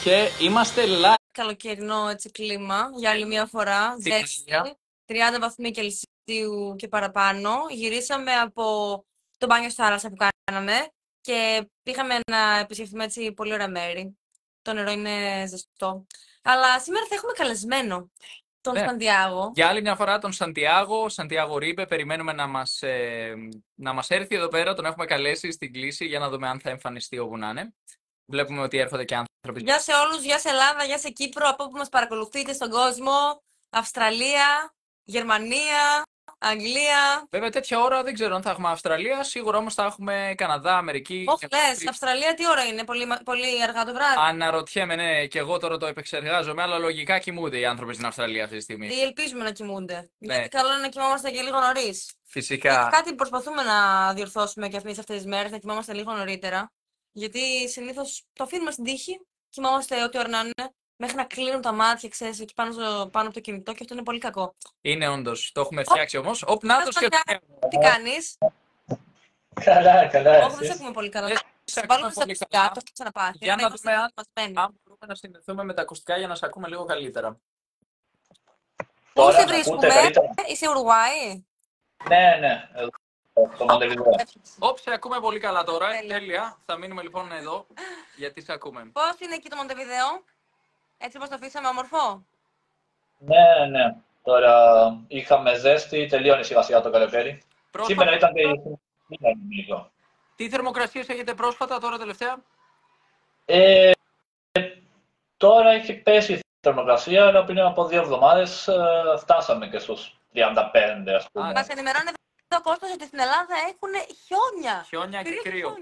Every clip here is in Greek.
Και είμαστε live. Καλοκαιρινό έτσι κλίμα για άλλη μια φορά. Ζέστη, 30 βαθμοί Κελσίου και παραπάνω. Γυρίσαμε από το μπάνιο στη θάλασσα που κάναμε και πήγαμε να επισκεφθούμε έτσι πολύ ωραία μέρη. Το νερό είναι ζεστό. Αλλά σήμερα θα έχουμε καλεσμένο τον Σαντιάγο. Για άλλη μια φορά τον Σαντιάγο Ρίμπε. Περιμένουμε να μας έρθει εδώ πέρα. Τον έχουμε καλέσει στην κλίση για να δούμε αν θα εμφανιστεί όπου να είναι. Βλέπουμε ότι έρχονται και άνθρωποι. Γεια σε όλους, γεια σε Ελλάδα, γεια σε Κύπρο, από όπου μας παρακολουθείτε στον κόσμο. Αυστραλία, Γερμανία, Αγγλία. Βέβαια τέτοια ώρα δεν ξέρω αν θα έχουμε Αυστραλία, σίγουρα όμως θα έχουμε Καναδά, Αμερική. Όχι λες, Αυστραλία τι ώρα είναι, πολύ αργά το βράδυ. Αναρωτιέμαι, ναι, και εγώ τώρα το επεξεργάζομαι, αλλά λογικά κοιμούνται οι άνθρωποι στην Αυστραλία αυτή τη στιγμή. Ή ελπίζουμε να κοιμούνται. Ναι. Γιατί καλό είναι να κοιμόμαστε και λίγο νωρίς. Φυσικά. Και κάτι που προσπαθούμε να διορθώσουμε και αυτές τις μέρες, να κοιμόμαστε λίγο νωρίτερα. Γιατί συνήθως το αφήνουμε στην τύχη, κοιμόμαστε ό,τι ώρα να είναι, μέχρι να κλείνουν τα μάτια, ξέρεις, εκεί πάνω από το κινητό, και αυτό είναι πολύ κακό. Είναι όντως. Το έχουμε φτιάξει όμως. Νάτος και τι κάνεις? Καλά. Όχι, δεν σε ακούμε πολύ καλά. Βάλουμε στα ακουστικά, το έχω ξαναπάθει. Για να δούμε αν μπορούμε να συνδεθούμε με τα ακουστικά για να σε ακούμε λίγο καλύτερα. Πού σε βρίσκουμε? Είσαι Ουρουάη? Ναι. Το Μοντεβιδέο. Σε ακούμε πολύ καλά τώρα. Τέλεια. Θα μείνουμε λοιπόν εδώ γιατί σε ακούμε. Πώς είναι εκεί το Μοντεβιδέο? Έτσι όπως το αφήσαμε, όμορφο? Ναι. Τώρα είχαμε ζέστη, τελειώνει σιγά σιγά το καλοκαίρι. Σήμερα ήταν και λίγο. Τι θερμοκρασίες έχετε πρόσφατα τώρα τελευταία? Τώρα έχει πέσει η θερμοκρασία, αλλά πριν από 2 εβδομάδες φτάσαμε και στους 35, ας πούμε. Μας ενημερώνει το Κώστας ότι στην Ελλάδα έχουν χιόνια. Χιόνια και κρύο.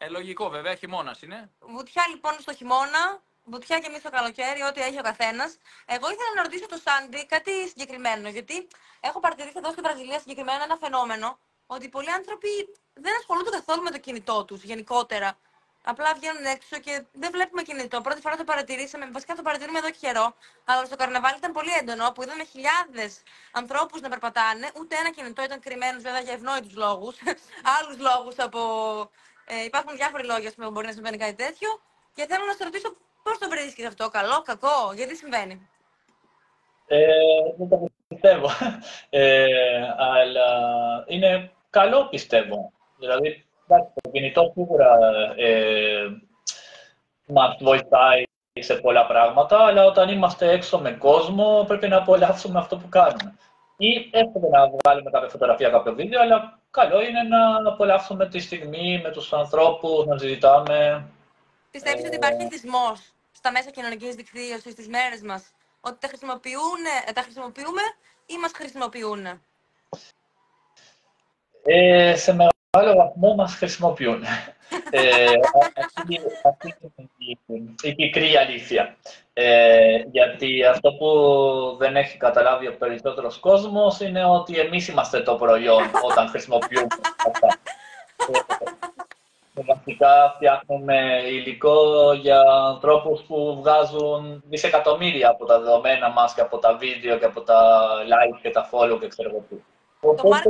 Λογικό βέβαια, χειμώνας είναι. Βουτιά λοιπόν στο χειμώνα, βουτιά και εμείς στο καλοκαίρι, ό,τι έχει ο καθένας. Εγώ ήθελα να ρωτήσω τον Σάντι κάτι συγκεκριμένο, γιατί έχω παρατηρήσει εδώ στη Βραζιλία συγκεκριμένα ένα φαινόμενο, ότι πολλοί άνθρωποι δεν ασχολούνται καθόλου με το κινητό τους γενικότερα. Απλά βγαίνουν έξω και δεν βλέπουμε κινητό. Πρώτη φορά το παρατηρήσαμε, βασικά το παρατηρούμε εδώ και καιρό. Αλλά στο καρναβάλι ήταν πολύ έντονο, που είδαμε χιλιάδες ανθρώπους να περπατάνε. Ούτε ένα κινητό, ήταν κρυμμένος βέβαια για ευνόητους λόγους. Άλλους λόγους από. Υπάρχουν διάφοροι λόγοι που μπορεί να συμβαίνει κάτι τέτοιο. Και θέλω να σε ρωτήσω πώς το βρίσκεις αυτό, καλό, κακό, γιατί συμβαίνει? Δεν το πιστεύω. Αλλά είναι καλό, πιστεύω. Δηλαδή, το κινητό σίγουρα μας βοηθάει σε πολλά πράγματα, αλλά όταν είμαστε έξω με κόσμο πρέπει να απολαύσουμε αυτό που κάνουμε. Ή εύκολα να βγάλουμε κάποια φωτογραφία, κάποιο βίντεο, αλλά καλό είναι να απολαύσουμε τη στιγμή με τους ανθρώπους, να συζητάμε. Πιστεύεις ότι υπάρχει εθισμός στα μέσα κοινωνικής δικτύωσης στις μέρες μας? Ότι τα χρησιμοποιούμε ή μας χρησιμοποιούν? Σε μεγάλο βαθμό μας χρησιμοποιούν. Αυτή είναι η πικρή αλήθεια. Γιατί αυτό που δεν έχει καταλάβει ο περισσότερος κόσμος είναι ότι εμείς είμαστε το προϊόν όταν χρησιμοποιούμε αυτά. Βασικά φτιάχνουμε υλικό για ανθρώπους που βγάζουν δισεκατομμύρια από τα δεδομένα μας και από τα βίντεο και από τα like και τα follow και ξέρω εγώ τι. Το Μάρκ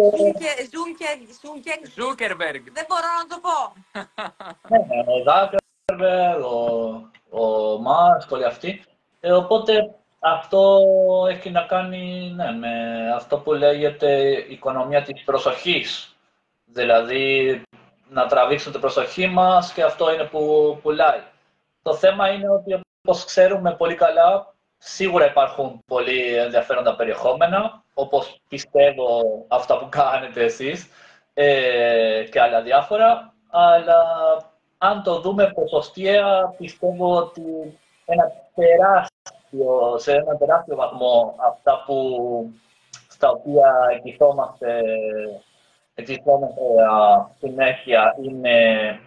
Ζούκερμπεργκ. Δεν μπορώ να το πω. Ο Ζάκερμπεργκ, ο Μάρκ, όλοι αυτοί. Οπότε αυτό έχει να κάνει με αυτό που λέγεται οικονομία της προσοχής. Δηλαδή να τραβήξουν την προσοχή μας και αυτό είναι που πουλάει. Το θέμα είναι ότι, όπως ξέρουμε πολύ καλά, σίγουρα υπάρχουν πολύ ενδιαφέροντα περιεχόμενα, όπως πιστεύω αυτά που κάνετε εσείς και άλλα διάφορα, αλλά αν το δούμε ποσοστιαία, πιστεύω ότι σε ένα τεράστιο βαθμό αυτά στα οποία εκκυθόμαστε συνέχεια είναι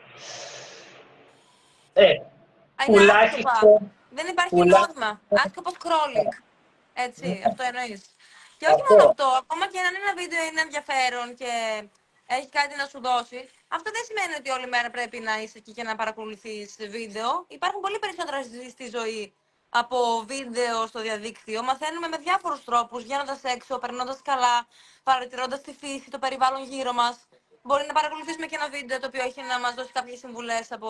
τουλάχιστον. Δεν υπάρχει νόημα. Άσκοπο scrolling. Έτσι, αυτό εννοείς. Και όχι μόνο αυτό, ακόμα και αν ένα βίντεο είναι ενδιαφέρον και έχει κάτι να σου δώσει, αυτό δεν σημαίνει ότι όλη μέρα πρέπει να είσαι εκεί και να παρακολουθείς βίντεο. Υπάρχουν πολύ περισσότερα στη ζωή από βίντεο στο διαδίκτυο. Μαθαίνουμε με διάφορους τρόπους, βγαίνοντας έξω, περνώντας καλά, παρατηρώντας τη φύση, το περιβάλλον γύρω μας. Μπορεί να παρακολουθήσουμε και ένα βίντεο το οποίο έχει να μας δώσει κάποιες συμβουλές από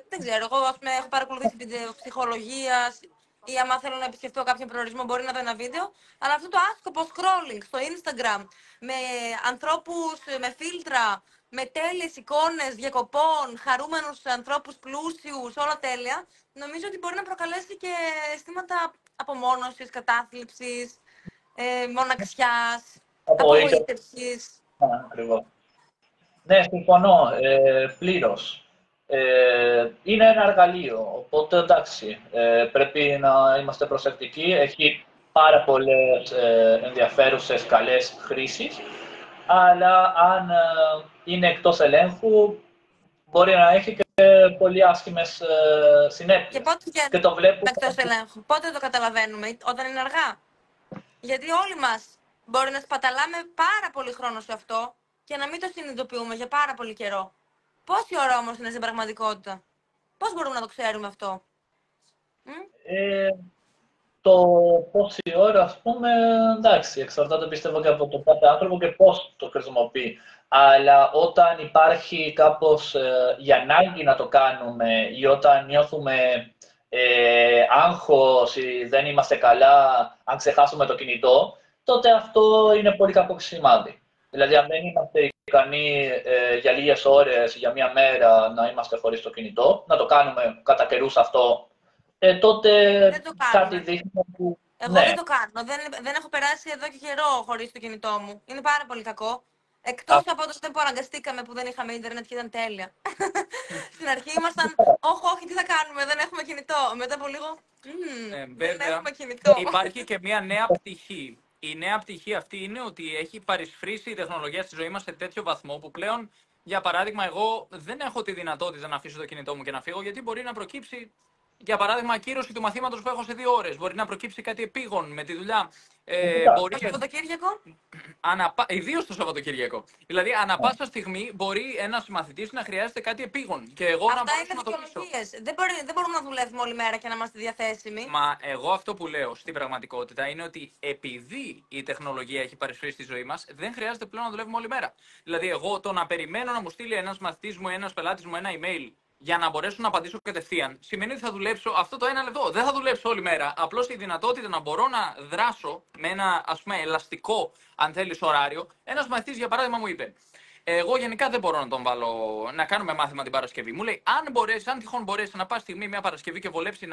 Δεν ξέρω. Εγώ, ας πούμε, έχω παρακολουθήσει βίντεο ψυχολογίας ή άμα θέλω να επισκεφτώ κάποιον προορισμό, μπορεί να δω ένα βίντεο. Αλλά αυτό το άσκοπο scrolling στο Instagram με ανθρώπους με φίλτρα, με τέλειες εικόνες διακοπών, χαρούμενους ανθρώπους πλούσιους, όλα τέλεια, νομίζω ότι μπορεί να προκαλέσει και αισθήματα απομόνωσης, κατάθλιψης, μοναξιάς, Απογοήτευση. απογοήτευσης. Ακριβώς. Ναι, συμφωνώ πλήρως. Είναι ένα εργαλείο, οπότε εντάξει, πρέπει να είμαστε προσεκτικοί. Έχει πάρα πολλές ενδιαφέρουσες, καλές χρήσεις, αλλά αν είναι εκτός ελέγχου, μπορεί να έχει και πολύ άσχημες Και συνέπειες. πότε Και βγαίνουμε το βλέπουμε. εκτός ελέγχου, πότε το καταλαβαίνουμε, όταν είναι αργά. Γιατί όλοι μας μπορεί να σπαταλάμε πάρα πολύ χρόνο σε αυτό και να μην το συνειδητοποιούμε για πάρα πολύ καιρό. Πόση ώρα όμως είναι στην πραγματικότητα, πώς μπορούμε να το ξέρουμε αυτό. Ε, το πόση ώρα, ας πούμε, εντάξει, εξαρτάται πιστεύω και από τον κάθε άνθρωπο και πώς το χρησιμοποιεί. Αλλά όταν υπάρχει κάπως η ανάγκη να το κάνουμε ή όταν νιώθουμε άγχος ή δεν είμαστε καλά, αν ξεχάσουμε το κινητό, τότε αυτό είναι πολύ κακό σημάδι. Δηλαδή, αν δεν είμαστε ικανοί για λίγες ώρες, για μία μέρα να είμαστε χωρίς το κινητό, να το κάνουμε κατά καιρούς αυτό, τότε Δεν το κάτι κάνουμε. δείχνει που Εγώ ναι. δεν το κάνω. Δεν έχω περάσει εδώ και καιρό χωρίς το κινητό μου. Είναι πάρα πολύ κακό. Εκτός από τότε που αναγκαστήκαμε που δεν είχαμε ίντερνετ και ήταν τέλεια. Στην αρχή ήμασταν, όχι, τι θα κάνουμε, δεν έχουμε κινητό. Μετά από λίγο, δεν Βέβαια, έχουμε κινητό. υπάρχει και μια νέα πτυχή. Η νέα πτυχή αυτή είναι ότι έχει παρισφρήσει η τεχνολογία στη ζωή μας σε τέτοιο βαθμό που πλέον, για παράδειγμα, εγώ δεν έχω τη δυνατότητα να αφήσω το κινητό μου και να φύγω, γιατί μπορεί να προκύψει, για παράδειγμα, ακύρωση του μαθήματος που έχω σε 2 ώρες. Μπορεί να προκύψει κάτι επίγον με τη δουλειά. Το Σαββατοκύριακο. Ιδίως το Σαββατοκύριακο. Δηλαδή, ανά πάσα στιγμή μπορεί ένας μαθητής να χρειάζεται κάτι επίγον. Και εγώ να Αυτά μπορέσω είναι να το λύσω. δικαιολογίες. Δεν μπορούμε να δουλεύουμε όλη μέρα και να είμαστε διαθέσιμοι. Μα εγώ αυτό που λέω στην πραγματικότητα είναι ότι επειδή η τεχνολογία έχει παρισφρήσει στη ζωή μας, δεν χρειάζεται πλέον να δουλεύουμε όλη μέρα. Δηλαδή, εγώ το να περιμένω να μου στείλει ένας μαθητής μου, ένας πελάτης μου ένα email για να μπορέσω να απαντήσω κατευθείαν, σημαίνει ότι θα δουλέψω αυτό το 1 λεπτό. Δεν θα δουλέψω όλη μέρα. Απλώς η δυνατότητα να μπορώ να δράσω με ένα, ας πούμε, ελαστικό, αν θέλεις, ωράριο. Ένας μαθητής, για παράδειγμα, μου είπε: εγώ γενικά δεν μπορώ να τον βάλω να κάνουμε μάθημα την Παρασκευή. Μου λέει: αν τυχόν μπορέσει να πα στιγμή μια Παρασκευή και βολέψει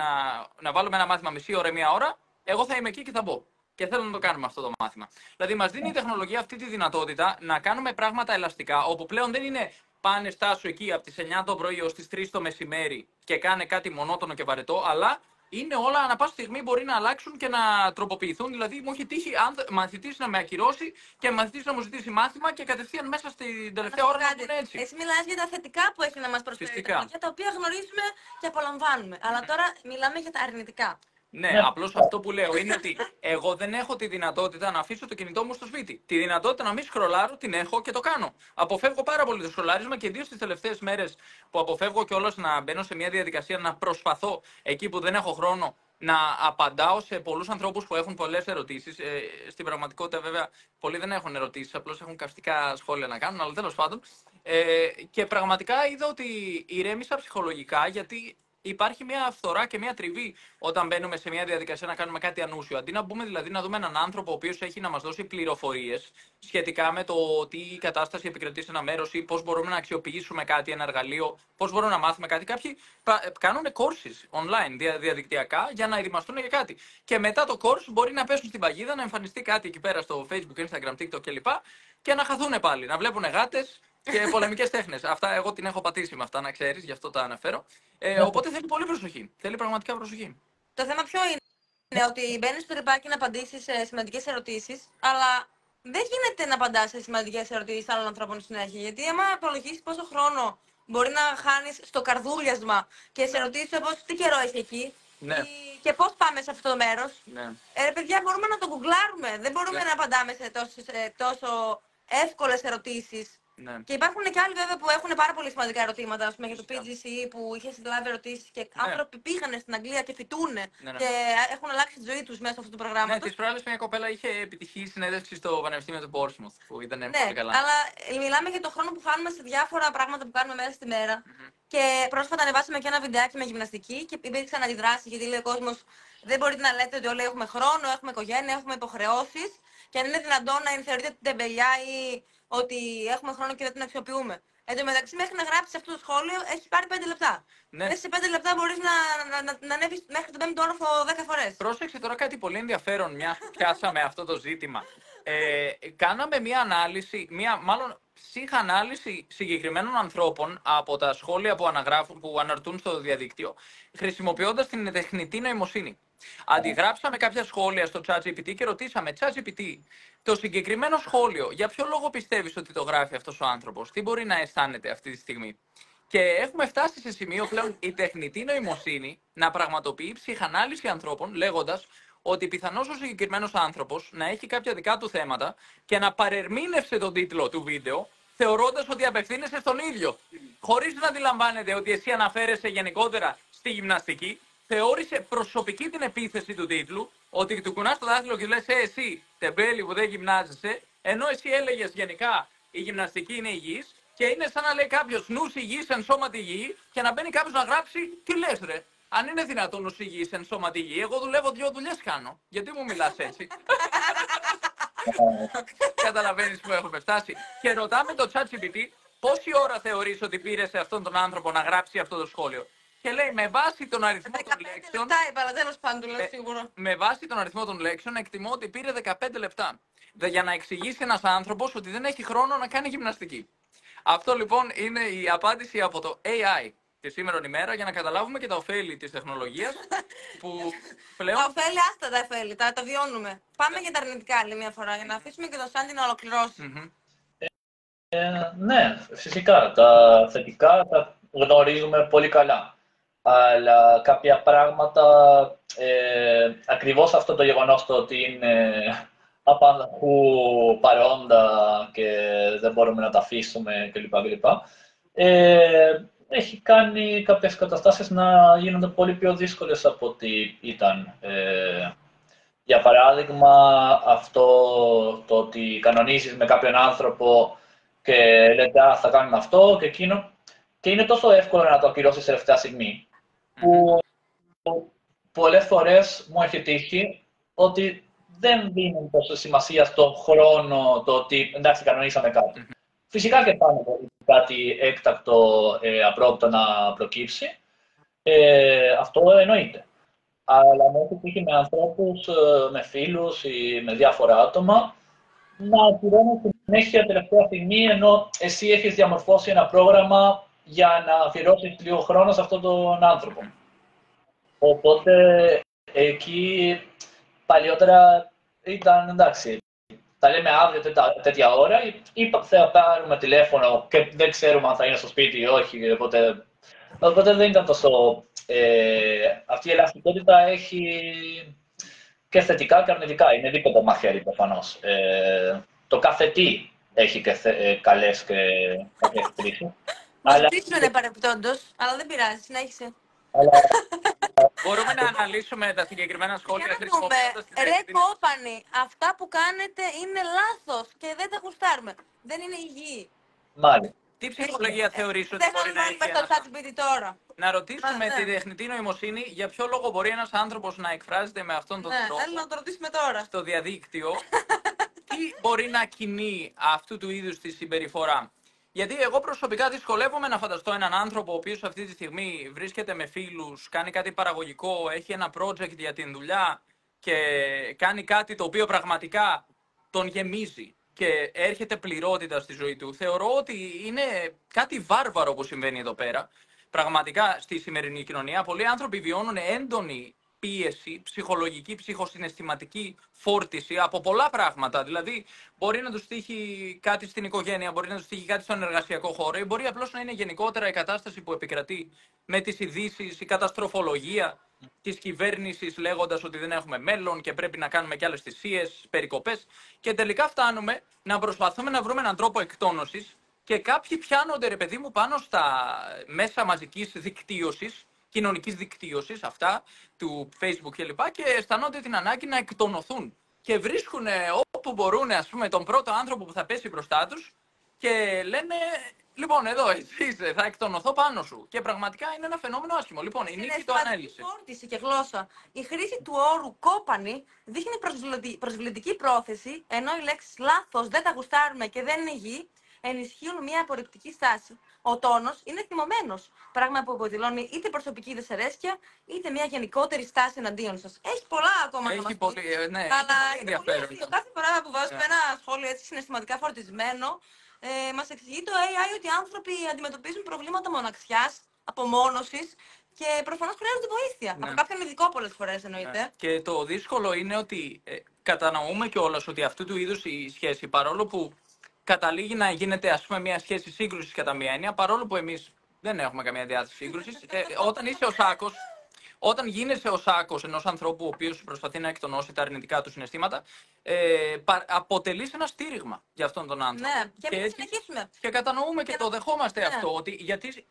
να βάλουμε ένα μάθημα μισή ώρα, 1 ώρα, εγώ θα είμαι εκεί και θα μπω. Και θέλω να το κάνουμε αυτό το μάθημα. Δηλαδή, μας δίνει η τεχνολογία αυτή τη δυνατότητα να κάνουμε πράγματα ελαστικά, όπου πλέον δεν είναι πάνε στάσου εκεί από τις 9 το πρωί ως τις 3 το μεσημέρι και κάνε κάτι μονότονο και βαρετό, αλλά είναι όλα ανά πάσα στιγμή μπορεί να αλλάξουν και να τροποποιηθούν. Δηλαδή, μου έχει τύχει μαθητής να με ακυρώσει και μαθητής να μου ζητήσει μάθημα και κατευθείαν μέσα στην τελευταία ώρα να πούνε έτσι. Εσύ μιλάς για τα θετικά που έχει να μας προσφέρει η τεχνολογία, τα οποία γνωρίζουμε και απολαμβάνουμε. Αλλά τώρα μιλάμε για τα αρνητικά. Ναι, απλώς αυτό που λέω είναι ότι εγώ δεν έχω τη δυνατότητα να αφήσω το κινητό μου στο σπίτι. Τη δυνατότητα να μην σκρολάρω την έχω και το κάνω. Αποφεύγω πάρα πολύ το σκρολάρισμα και ιδίως τις τελευταίες μέρες που αποφεύγω κιόλας να μπαίνω σε μια διαδικασία να προσπαθώ εκεί που δεν έχω χρόνο να απαντάω σε πολλούς ανθρώπους που έχουν πολλές ερωτήσεις. Στην πραγματικότητα, βέβαια, πολλοί δεν έχουν ερωτήσεις, απλώς έχουν καυστικά σχόλια να κάνουν, αλλά τέλος πάντων. Και πραγματικά είδα ότι ηρέμησα ψυχολογικά, γιατί υπάρχει μια φθορά και μια τριβή όταν μπαίνουμε σε μια διαδικασία να κάνουμε κάτι ανούσιο. Αντί να μπούμε δηλαδή να δούμε έναν άνθρωπο ο οποίος έχει να μας δώσει πληροφορίες σχετικά με το τι κατάσταση επικρατεί σε ένα μέρος ή πώς μπορούμε να αξιοποιήσουμε κάτι, ένα εργαλείο, πώς μπορούμε να μάθουμε κάτι. Κάποιοι κάνουν courses online, διαδικτυακά, για να ετοιμαστούν για κάτι. Και μετά το course μπορεί να πέσουν στην παγίδα, να εμφανιστεί κάτι εκεί πέρα στο Facebook, Instagram, TikTok κλπ. Και να χαθούν πάλι, να βλέπουν γάτες και πολεμικές τέχνες. Αυτά εγώ την έχω πατήσει με αυτά, να ξέρεις, γι' αυτό τα αναφέρω. Οπότε θέλει πολύ προσοχή. Θέλει πραγματικά προσοχή. Το θέμα ποιο είναι, ότι μπαίνεις στο τρυπάκι να απαντήσεις σε σημαντικές ερωτήσεις, αλλά δεν γίνεται να απαντάς σε σημαντικές ερωτήσεις άλλων ανθρώπων συνέχεια. Γιατί άμα απολογίσεις πόσο χρόνο μπορεί να χάνεις στο καρδούλιασμα και σε ερωτήσεις όπως τι καιρό έχει εκεί, Ναι. και πώς πάμε σε αυτό το μέρος. Ναι. Παιδιά, μπορούμε να το γκουγκλάρουμε. Δεν μπορούμε να απαντάμε σε τόσο εύκολες ερωτήσεις Ναι. Και υπάρχουν και άλλοι βέβαια που έχουν πάρα πολύ σημαντικά ερωτήματα, ας πούμε, για το PGCE που είχε συλλάβει ερωτήσεις και άνθρωποι πήγανε στην Αγγλία και φοιτούν και έχουν αλλάξει τη ζωή τους μέσω αυτού του προγράμματος. Ναι, τις προάλλες μια κοπέλα είχε επιτυχή συνέντευξη στο Πανεπιστήμιο του Portsmouth που ήταν πολύ καλά. Αλλά μιλάμε για τον χρόνο που χάνουμε σε διάφορα πράγματα που κάνουμε μέσα στη μέρα. Και πρόσφατα ανεβάσαμε και ένα βιντεάκι με γυμναστική και υπήρξαν αντιδράσεις γιατί λέει ο κόσμος δεν μπορείτε να λέτε ότι όλοι έχουμε χρόνο, έχουμε οικογένεια, έχουμε υποχρεώσεις και αν είναι δυνατόν να θεωρείτε την τεμπελιά ή ότι έχουμε χρόνο και δεν την αξιοποιούμε. Εν τω μεταξύ, μέχρι να γράψει αυτό το σχόλιο έχει πάρει 5 λεπτά. Ναι. Μέσα σε 5 λεπτά μπορεί να ανέβει μέχρι τον 5ο όροφο 10 φορές. Πρόσεξε τώρα κάτι πολύ ενδιαφέρον, μια που πιάσαμε αυτό το ζήτημα. Κάναμε μια ανάλυση, μάλλον ψυχανάλυση συγκεκριμένων ανθρώπων από τα σχόλια που αναρτούν στο διαδίκτυο, χρησιμοποιώντας την τεχνητή νοημοσύνη. Αντιγράψαμε κάποια σχόλια στο ChatGPT και ρωτήσαμε ChatGPT, το συγκεκριμένο σχόλιο, για ποιο λόγο πιστεύεις ότι το γράφει αυτός ο άνθρωπος, τι μπορεί να αισθάνεται αυτή τη στιγμή. Και έχουμε φτάσει σε σημείο πλέον η τεχνητή νοημοσύνη να πραγματοποιεί ψυχανάλυση ανθρώπων, λέγοντας ότι πιθανώς ο συγκεκριμένος άνθρωπος να έχει κάποια δικά του θέματα και να παρερμήνευσε τον τίτλο του βίντεο, θεωρώντας ότι απευθύνεσαι στον ίδιο. Χωρίς να αντιλαμβάνεται ότι εσύ αναφέρεσαι γενικότερα στη γυμναστική, θεώρησε προσωπική την επίθεση του τίτλου, ότι του κουνάς το δάχτυλο και λες εσύ, τεμπέλη που δεν γυμνάζεσαι, ενώ εσύ έλεγες γενικά η γυμναστική είναι υγιής, και είναι σαν να λέει κάποιος νους υγιής εν σώματι υγιή και να μπαίνει κάποιος να γράψει τι λες ρε. Αν είναι δυνατόν νους υγιής εν σώματι υγιή, εγώ δουλεύω 2 δουλειές κάνω. Γιατί μου μιλάς έτσι. Καταλαβαίνεις που έχουμε φτάσει. Και ρωτάμε το ChatGPT πόση ώρα θεωρείς ότι πήρε σε αυτόν τον άνθρωπο να γράψει αυτό το σχόλιο. Και λέει με βάση τον αριθμό των λέξεων. Λεπτά είπα, αλλά τέλος πάντων, λέω σίγουρο. Με βάση τον αριθμό των λέξεων εκτιμώ ότι πήρε 15 λεπτά. Για να εξηγήσει ένας άνθρωπος ότι δεν έχει χρόνο να κάνει γυμναστική. Αυτό λοιπόν είναι η απάντηση από το AI τη σήμερον ημέρα για να καταλάβουμε και τα ωφέλη της τεχνολογίας που πλέον... Τα ωφέλη, άστα τα ωφέλη, τα βιώνουμε. Πάμε για τα αρνητικά άλλη μια φορά για να αφήσουμε και τον Σάντι να ολοκληρώσει. Ναι, φυσικά. Τα θετικά τα γνωρίζουμε πολύ καλά. Αλλά κάποια πράγματα, ακριβώς αυτό το γεγονός το ότι είναι απανταχού παρόντα και δεν μπορούμε να τα αφήσουμε κλπ. Έχει κάνει κάποιες καταστάσεις να γίνονται πολύ πιο δύσκολες από ό,τι ήταν. Για παράδειγμα, αυτό το ότι κανονίζεις με κάποιον άνθρωπο και λέτε θα κάνουμε αυτό και εκείνο και είναι τόσο εύκολο να το ακυρώσεις σε τελευταία στιγμή που πολλές φορές μου έχει τύχει ότι δεν δίνουν τόσο σημασία στον χρόνο το ότι εντάξει κανονίσαμε κάτι. Φυσικά και πάνε κάτι έκτακτο απρόπτο να προκύψει, αυτό εννοείται. Αλλά μου έχει τύχει με ανθρώπους, με φίλους ή με διάφορα άτομα να ακυρώνουν συνέχεια τελευταία στιγμή ενώ εσύ έχεις διαμορφώσει ένα πρόγραμμα για να αφιερώσεις λίγο χρόνο σε αυτόν τον άνθρωπο. Οπότε εκεί παλιότερα ήταν εντάξει. Θα λέμε αύριο τέτοια ώρα ή θα πάρουμε τηλέφωνο και δεν ξέρουμε αν θα είναι στο σπίτι ή όχι. Οπότε δεν ήταν τόσο... αυτή η ελαστικότητα έχει και θετικά και αρνητικά. Είναι δίπλα μαχαίρι προφανώς. Το κάθε τι έχει και καλές και κακές χρήσεις. Μας πείσουνε παρεπιπτόντως, αλλά δεν πειράζει, συνέχισε. Μπορούμε να αναλύσουμε τα συγκεκριμένα σχόλια χρησιμοποιώντας την Ρε κόπανοι, αυτά που κάνετε είναι λάθος και δεν τα γουστάρουμε. Δεν είναι υγιή. Μάλιστα. Τι ψυχολογία θεωρείς ότι μπορεί να έχει το ChatGPT τώρα. Να ρωτήσουμε τη τεχνητή νοημοσύνη για ποιο λόγο μπορεί ένας άνθρωπος να εκφράζεται με αυτόν τον τρόπο. Θέλω να το ρωτήσουμε τώρα. Στο διαδίκτυο, τι μπορεί να κινεί αυτού του είδους τη συμπεριφορά. Γιατί εγώ προσωπικά δυσκολεύομαι να φανταστώ έναν άνθρωπο ο οποίος αυτή τη στιγμή βρίσκεται με φίλους, κάνει κάτι παραγωγικό, έχει ένα project για την δουλειά και κάνει κάτι το οποίο πραγματικά τον γεμίζει και έρχεται πληρότητα στη ζωή του. Θεωρώ ότι είναι κάτι βάρβαρο που συμβαίνει εδώ πέρα. Πραγματικά στη σημερινή κοινωνία πολλοί άνθρωποι βιώνουν έντονη πίεση, ψυχολογική, ψυχοσυναισθηματική φόρτιση από πολλά πράγματα. Δηλαδή, μπορεί να τους τύχει κάτι στην οικογένεια, μπορεί να τους τύχει κάτι στον εργασιακό χώρο ή μπορεί απλώς να είναι γενικότερα η κατάσταση που επικρατεί με τις ειδήσεις, η καταστροφολογία της κυβέρνησης λέγοντας ότι δεν έχουμε μέλλον και πρέπει να κάνουμε κι άλλες θυσίες, περικοπές και τελικά φτάνουμε να προσπαθούμε να βρούμε έναν τρόπο εκτόνωσης και κάποιοι πιάνονται, ρε παιδί μου, πάνω στα μέσα μαζικής δικτύωσης, κοινωνικής δικτύωσης, αυτά, του Facebook κλπ. Και αισθανόνται την ανάγκη να εκτονωθούν. Και βρίσκουν όπου μπορούν, ας πούμε, τον πρώτο άνθρωπο που θα πέσει μπροστά τους και λένε, λοιπόν, εδώ εσύ είσαι, θα εκτονωθώ πάνω σου. Και πραγματικά είναι ένα φαινόμενο άσχημο. Λοιπόν, η Νίκη το ανέλησε. Φόρτιση και γλώσσα. Η χρήση του όρου κόπανη δείχνει προσβλητική πρόθεση, ενώ οι λέξεις λάθος, δεν τα γουστάρουμε και δεν είναι υγιή, ενισχύουν μια απορριπτική στάση. Ο τόνος είναι θυμωμένος, πράγμα που αποδηλώνει είτε προσωπική δυσαρέσκεια, είτε μια γενικότερη στάση εναντίον σας. Έχει πολλά ακόμα να μας πει. Πολύ, ναι, Αλλά πολύ είναι πολύ ενδιαφέρον. αστείο. Κάθε φορά που βάζουμε ένα σχόλιο έτσι συναισθηματικά φορτισμένο, μας εξηγεί το AI ότι οι άνθρωποι αντιμετωπίζουν προβλήματα μοναξιάς, απομόνωσης και προφανώς χρειάζονται βοήθεια. Ναι. Από κάποιον ειδικό πολλές φορές εννοείται. Και το δύσκολο είναι ότι κατανοούμε κιόλας ότι αυτού του είδους η σχέση, παρόλο που καταλήγει να γίνεται, ας πούμε, μια σχέση σύγκρουσης κατά μία έννοια, παρόλο που εμείς δεν έχουμε καμία διάθεση σύγκρουσης, όταν είσαι ο Σάκος, όταν γίνεσαι ο Σάκος ενός ανθρώπου ο οποίος προσπαθεί να εκτονώσει τα αρνητικά του συναισθήματα, αποτελείς ένα στήριγμα για αυτόν τον άνθρωπο. Ναι, και εμείς συνεχίσουμε. Και κατανοούμε και το δεχόμαστε αυτό, ότι γιατί,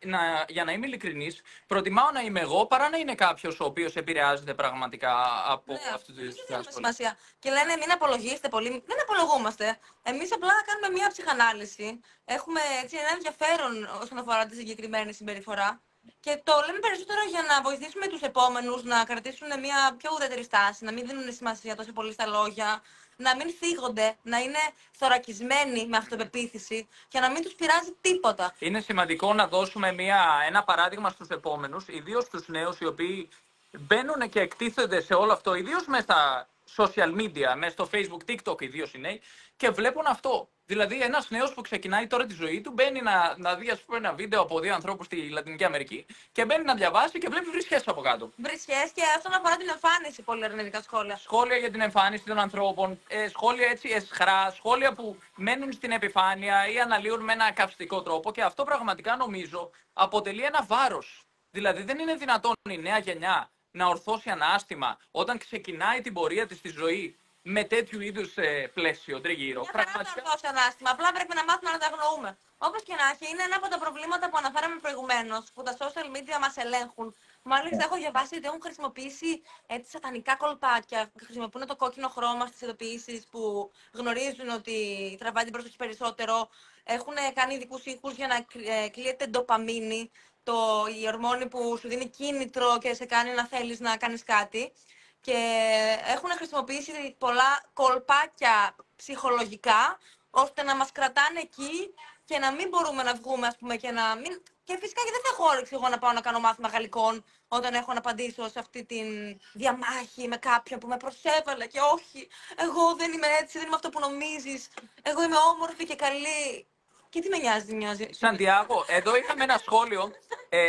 για να είμαι ειλικρινής, προτιμάω να είμαι εγώ παρά να είναι κάποιος ο οποίος επηρεάζεται πραγματικά από αυτού του είδους Δεν σχόλια. έχουμε σημασία. Και λένε μην απολογίστε πολύ. Δεν απολογούμαστε. Εμείς απλά κάνουμε μια ψυχανάλυση. Έχουμε έτσι, ένα ενδιαφέρον όσον αφορά τη συγκεκριμένη συμπεριφορά. Και το λέμε περισσότερο για να βοηθήσουμε τους επόμενους να κρατήσουν μια πιο ουδέτερη στάση, να μην δίνουν σημασία τόσο πολύ στα λόγια, να μην θίγονται, να είναι θωρακισμένοι με αυτοπεποίθηση και να μην τους πειράζει τίποτα. Είναι σημαντικό να δώσουμε ένα παράδειγμα στους επόμενους, ιδίως στους νέους οι οποίοι μπαίνουν και εκτίθενται σε όλο αυτό, ιδίως μέσα στα social media, μέσα στο Facebook, TikTok, ιδίως οι νέοι, και βλέπουν αυτό. Δηλαδή, ένας νέος που ξεκινάει τώρα τη ζωή του μπαίνει να δει, ας πούμε, ένα βίντεο από δύο ανθρώπους στη Λατινική Αμερική και μπαίνει να διαβάσει και βλέπει βρισχές από κάτω. Βρισχές και όσον αφορά την εμφάνιση, πολύ αρνητικά σχόλια. Σχόλια για την εμφάνιση των ανθρώπων, σχόλια έτσι εσχρά, σχόλια που μένουν στην επιφάνεια ή αναλύουν με ένα καυστικό τρόπο, και αυτό πραγματικά νομίζω αποτελεί ένα βάρος. Δηλαδή, δεν είναι δυνατόν η νέα γενιά να ορθώσει ανάστημα όταν ξεκινάει την πορεία της στη ζωή με τέτοιου είδους πλαίσιο τριγύρω. Μια χαρά να ορθώσει ανάστημα. Απλά πρέπει να μάθουμε να τα αγνοούμε. Όπως και να έχει, είναι ένα από τα προβλήματα που αναφέραμε προηγουμένως, που τα social media μας ελέγχουν. Μάλιστα, έχω διαβάσει ότι έχουν χρησιμοποιήσει έτσι σατανικά κολπάκια. Χρησιμοποιούν το κόκκινο χρώμα στις ειδοποιήσεις που γνωρίζουν ότι τραβάει την προσοχή περισσότερο. Έχουν κάνει ειδικούς ήχους για να κλείεται ντοπαμίνη, η ορμόνη που σου δίνει κίνητρο και σε κάνει να θέλεις να κάνεις κάτι. Και έχουν χρησιμοποιήσει πολλά κολπάκια ψυχολογικά, ώστε να μας κρατάνε εκεί και να μην μπορούμε να βγούμε, ας πούμε, και να μην... Και φυσικά και δεν θα έχω όρεξη εγώ να πάω να κάνω μάθημα γαλλικών όταν έχω να απαντήσω σε αυτή τη διαμάχη με κάποιον που με προσέβαλε και όχι, εγώ δεν είμαι έτσι, δεν είμαι αυτό που νομίζεις, εγώ είμαι όμορφη και καλή. Και τι με νοιάζει, τι νοιάζει. Σαντιάγο, εδώ είχαμε ένα σχόλιο.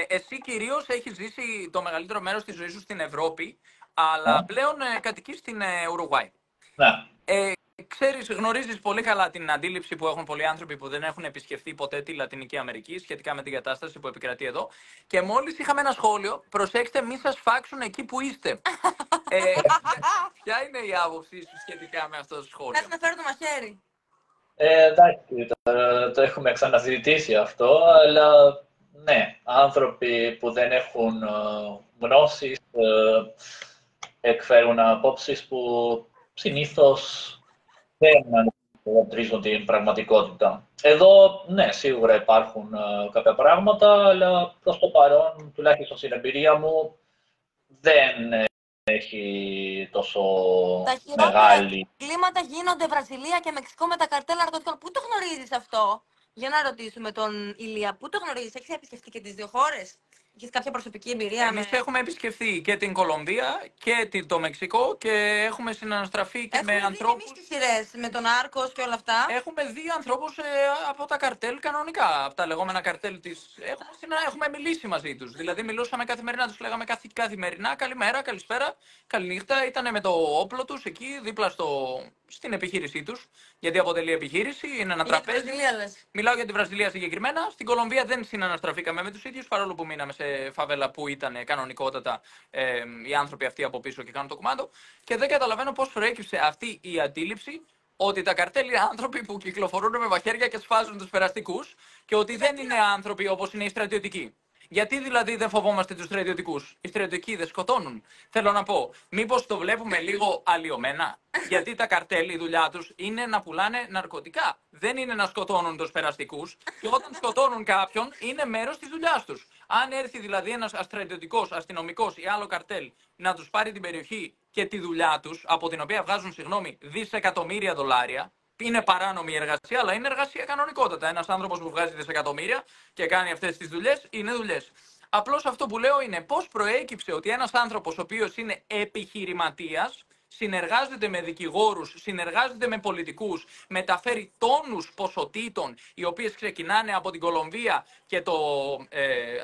Εσύ κυρίως έχεις ζήσει το μεγαλύτερο μέρος της ζωής σου στην Ευρώπη, αλλά πλέον κατοικείς στην Ουρουγουάη. Ναι. Ξέρεις, γνωρίζεις πολύ καλά την αντίληψη που έχουν πολλοί άνθρωποι που δεν έχουν επισκεφθεί ποτέ τη Λατινική Αμερική σχετικά με την κατάσταση που επικρατεί εδώ. Και μόλις είχαμε ένα σχόλιο, προσέξτε, μην σας φάξουν εκεί που είστε. Ποια είναι η άποψή σου σχετικά με αυτό το σχόλιο? Θες να φέρω το μαχαίρι. Εντάξει, το έχουμε ξαναζητήσει αυτό, αλλά ναι, άνθρωποι που δεν έχουν γνώσεις εκφέρουν απόψεις που συνήθως δεν αντικατοπτρίζουν την πραγματικότητα. Εδώ, ναι, σίγουρα υπάρχουν κάποια πράγματα, αλλά προς το παρόν, τουλάχιστον στην εμπειρία μου, δεν έχει τόσο μεγάλη. Τα κλίματα γίνονται Βραζιλία και Μεξικό με τα καρτέλα ναρκωτικών. Πού το γνωρίζεις αυτό? Για να ρωτήσουμε τον Ηλία, πού το γνωρίζεις? Έχεις επισκεφτεί και τις δύο χώρες? Έχεις κάποια προσωπική εμπειρία? Εμείς έχουμε επισκεφθεί και την Κολομβία και το Μεξικό και έχουμε συναναστραφεί και με ανθρώπους. Έχουμε δει σειρές με τον Άρκος και όλα αυτά. Έχουμε δει ανθρώπους από τα καρτέλ κανονικά, από τα λεγόμενα καρτέλ της. Έχουμε μιλήσει μαζί τους. Δηλαδή, μιλούσαμε καθημερινά, τους λέγαμε καθημερινά καλημέρα, καλησπέρα, καληνύχτα. Ήταν με το όπλο τους εκεί, δίπλα στην επιχείρησή τους. Γιατί αποτελεί επιχείρηση, είναι ένα τραπέζι. Μιλάω για τη Βραζιλία συγκεκριμένα. Στην Κολομβία δεν συναναστραφήκαμε με τους ίδιους, παρόλο που μείναμε σε φαβέλα που ήταν κανονικότατα οι άνθρωποι αυτοί από πίσω και κάνουν το κουμάντο. Και δεν καταλαβαίνω πώς προέκυψε αυτή η αντίληψη ότι τα καρτέλ είναι άνθρωποι που κυκλοφορούν με μαχαίρια και σφάζουν τους περαστικούς και ότι δεν είναι άνθρωποι όπως είναι οι στρατιωτικοί. Γιατί δηλαδή δεν φοβόμαστε τους στρατιωτικούς? Οι στρατιωτικοί δεν σκοτώνουν. Θέλω να πω, μήπως το βλέπουμε λίγο αλλοιωμένα? Γιατί τα καρτέλ, η δουλειά τους είναι να πουλάνε ναρκωτικά. Δεν είναι να σκοτώνουν τους περαστικούς. Και όταν σκοτώνουν κάποιον, είναι μέρος της δουλειάς τους. Αν έρθει δηλαδή ένας στρατιωτικός, αστυνομικός ή άλλο καρτέλ να τους πάρει την περιοχή και τη δουλειά τους, από την οποία βγάζουν, δισεκατομμύρια δολάρια. Είναι παράνομη η εργασία, αλλά είναι εργασία κανονικότατα. Ένας άνθρωπος που βγάζει δισεκατομμύρια και κάνει αυτές τις δουλειές, είναι δουλειές. Απλώς αυτό που λέω είναι πώς προέκυψε ότι ένας άνθρωπος ο οποίος είναι επιχειρηματίας, συνεργάζεται με δικηγόρους, συνεργάζεται με πολιτικούς, μεταφέρει τόνους ποσοτήτων, οι οποίες ξεκινάνε από την Κολομβία και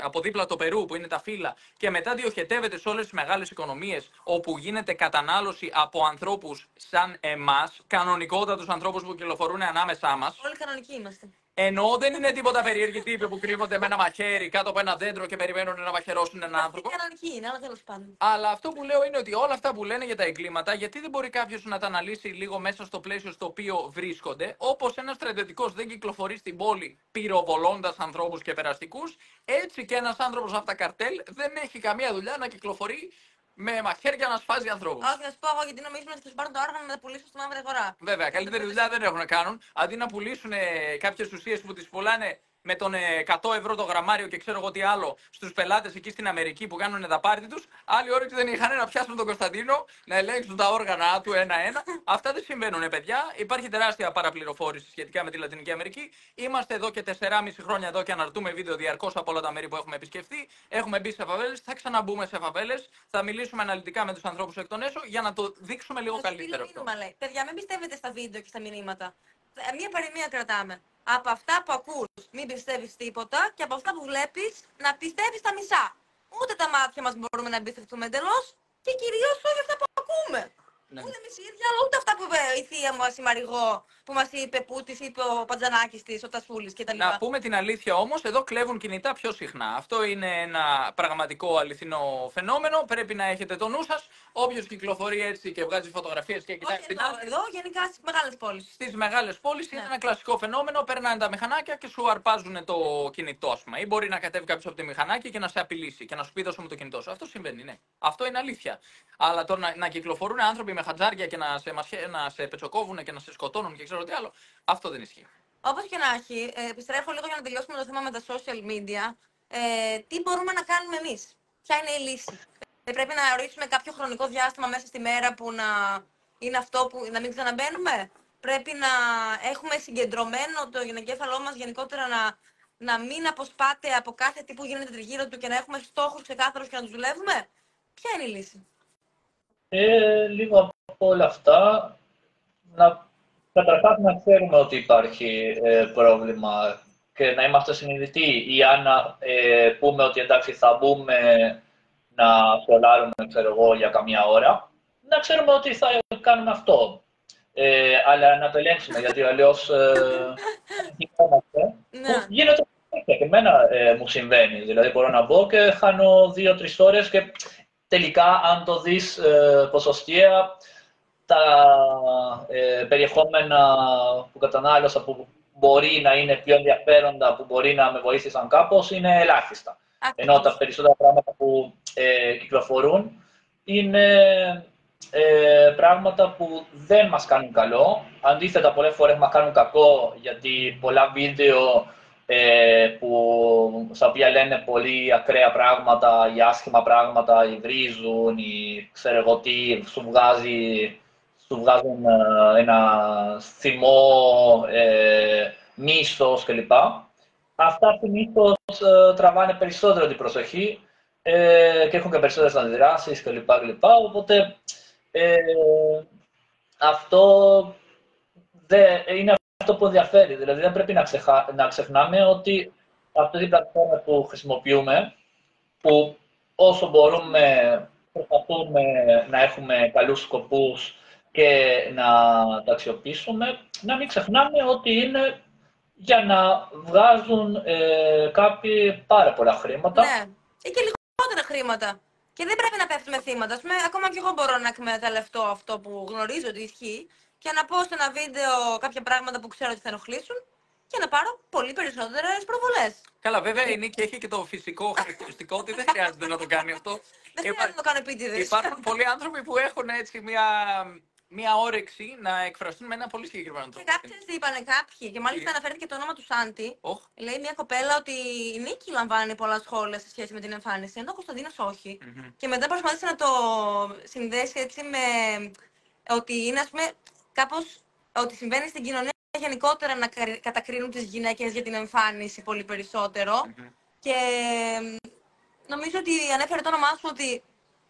από δίπλα το Περού που είναι τα φύλλα και μετά διοχετεύεται σε όλες τις μεγάλες οικονομίες όπου γίνεται κατανάλωση από ανθρώπους σαν εμάς, κανονικότατους ανθρώπους που κυκλοφορούν ανάμεσά μας. Όλοι κανονικοί είμαστε. Ενώ δεν είναι τίποτα περίεργοι τύποι που κρύβονται με ένα μαχαίρι κάτω από ένα δέντρο και περιμένουν να μαχαιρώσουν έναν άνθρωπο. Κανονικοί είναι, αλλά τέλος πάντων. Αλλά αυτό που λέω είναι ότι όλα αυτά που λένε για τα εγκλήματα, γιατί δεν μπορεί κάποιο να τα αναλύσει λίγο μέσα στο πλαίσιο στο οποίο βρίσκονται, όπως ένας στρατιωτικός δεν κυκλοφορεί στην πόλη πυροβολώντας ανθρώπους και περαστικούς, έτσι και ένας άνθρωπος από τα καρτέλ δεν έχει καμία δουλειά να κυκλοφορεί με μαχαίρια να σφάζει ανθρώπους. Όχι, να σου πω εγώ γιατί νομίζουμε ότι θα σου πάρουν το όργανο να τα πουλήσουν στη μαύρη αγορά. Βέβαια, καλύτερη δουλειά δεν έχουν να κάνουν. Αντί να πουλήσουν κάποιες ουσίες που τις πουλάνε με τον 100 ευρώ το γραμμάριο και ξέρω εγώ τι άλλο στους πελάτες εκεί στην Αμερική που κάνουν τα πάρτι τους, άλλοι όρεξη δεν είχαν να πιάσουν τον Κωνσταντίνο, να ελέγξουν τα όργανα του ένα-ένα. Αυτά δεν συμβαίνουν, παιδιά. Υπάρχει τεράστια παραπληροφόρηση σχετικά με τη Λατινική Αμερική. Είμαστε εδώ και 4,5 χρόνια εδώ και αναρτούμε βίντεο διαρκώς από όλα τα μέρη που έχουμε επισκεφθεί. Έχουμε μπει σε φαβέλες, θα ξαναμπούμε σε φαβέλες, θα μιλήσουμε αναλυτικά με τους ανθρώπους εκ των έσω για να το δείξουμε λίγο καλύτερο. Λέει. Παιδιά, μην πιστεύετε στα βίντεο και στα μηνύματα. Μία παροιμία κρατάμε. Από αυτά που ακούς μην πιστεύεις τίποτα και από αυτά που βλέπεις να πιστεύεις τα μισά. Ούτε τα μάτια μας μπορούμε να εμπιστευτούμε εντελώς και κυρίως όχι αυτά που ακούμε. Ναι. Ούτε εμείς οι ίδιοι, αλλά ούτε αυτά που είπε η θεία μας η Μαριγό, που μας είπε, που της είπε ο Παντζανάκης της, ο Τασούλης κτλ. Να πούμε την αλήθεια όμως, εδώ κλέβουν κινητά πιο συχνά. Αυτό είναι ένα πραγματικό αληθινό φαινόμενο. Πρέπει να έχετε το νου σας. Όποιος κυκλοφορεί έτσι και βγάζει φωτογραφίες και κοιτάει την άλλη. Εδώ, γενικά στις μεγάλες πόλεις. Στις μεγάλες πόλεις είναι ένα κλασικό φαινόμενο. Περνάνε τα μηχανάκια και σου αρπάζουν το κινητό, ας πούμε. Ή μπορεί να κατέβει κάποιος από τη μηχανάκι και να σε απειλήσει και να σου πει δώσε μου το κινητό σου. Αυτό συμβαίνει, ναι. Αυτό είναι αλήθεια. Αλλά το να κυκλοφορούν άνθρωποι με χατζάρια και να σε πετσοκόβουν και να σε σκοτώνουν και ξέρω τι άλλο, αυτό δεν ισχύει. Όπως και να έχει, επιστρέφω λίγο για να τελειώσουμε το θέμα με τα social media. Τι μπορούμε να κάνουμε εμείς? Ποια είναι η λύση? Πρέπει να ορίσουμε κάποιο χρονικό διάστημα μέσα στη μέρα που να είναι αυτό που να μην ξαναμπαίνουμε? Πρέπει να έχουμε συγκεντρωμένο το εγκέφαλό μας γενικότερα να μην αποσπάται από κάθε τι που γίνεται τριγύρω του και να έχουμε στόχους ξεκάθαρους και να τους δουλεύουμε? Ποια είναι η λύση? Λίγο από όλα αυτά, καταρχάς να ξέρουμε ότι υπάρχει πρόβλημα και να είμαστε συνειδητοί, ή αν πούμε ότι εντάξει θα μπούμε να σολάρουμε, ξέρω εγώ, για καμιά ώρα, να ξέρουμε ότι θα κάνουμε αυτό. Αλλά να το ελέγξουμε, γιατί αλλιώς γίνεται και εμένα μου συμβαίνει. Δηλαδή μπορώ να μπω και χάνω 2-3 ώρες και τελικά αν το δεις ποσοστιαία, τα περιεχόμενα που κατανάλωσα που μπορεί να είναι πιο ενδιαφέροντα, που μπορεί να με βοήθησαν κάπως, είναι ελάχιστα. Ενώ τα περισσότερα πράγματα που κυκλοφορούν είναι πράγματα που δεν μας κάνουν καλό. Αντίθετα, πολλές φορές μας κάνουν κακό, γιατί πολλά βίντεο στα οποία λένε πολύ ακραία πράγματα ή άσχημα πράγματα, ή βρίζουν ή ξέρω εγώ τι, σου βγάζουν ένα θυμό, μίσος κλπ. Αυτά συνήθως τραβάνε περισσότερο την προσοχή και έχουν και περισσότερες αντιδράσεις κλπ. Οπότε αυτό είναι αυτό που ενδιαφέρει. Δηλαδή δεν πρέπει να ξεχνάμε ότι αυτή την πλατφόρμα που χρησιμοποιούμε, που όσο μπορούμε προσπαθούμε να έχουμε καλούς σκοπούς και να τα αξιοποιήσουμε, να μην ξεχνάμε ότι είναι για να βγάζουν κάποιοι πάρα πολλά χρήματα. Ναι, ή και λιγότερα χρήματα. Και δεν πρέπει να πέφτουμε θύματα. Ακόμα και εγώ μπορώ να εκμεταλλευτώ αυτό που γνωρίζω ότι ισχύει και να πω σε ένα βίντεο κάποια πράγματα που ξέρω ότι θα ενοχλήσουν και να πάρω πολύ περισσότερες προβολές. Καλά, βέβαια είναι και έχει και το φυσικό χαρακτηριστικό ότι δεν χρειάζεται να το κάνει αυτό. Δεν χρειάζεται να το κάνω επίτηδες. Υπάρχουν πολλοί άνθρωποι που έχουν έτσι μια όρεξη να εκφραστούν με ένα πολύ συγκεκριμένο Και τρόπο. κάποιες είπανε κάποιοι, και μάλιστα αναφέρθηκε το όνομα του Σάντι. Οχ. Λέει μια κοπέλα ότι η Νίκη λαμβάνει πολλά σχόλια σε σχέση με την εμφάνιση, ενώ ο Κωνσταντίνος όχι. Και μετά προσπάθησε να το συνδέσει έτσι με ότι είναι, ας πούμε, κάπως ότι συμβαίνει στην κοινωνία γενικότερα να κατακρίνουν τις γυναίκες για την εμφάνιση πολύ περισσότερο. Και νομίζω ότι ανέφερε το όνομά σου ότι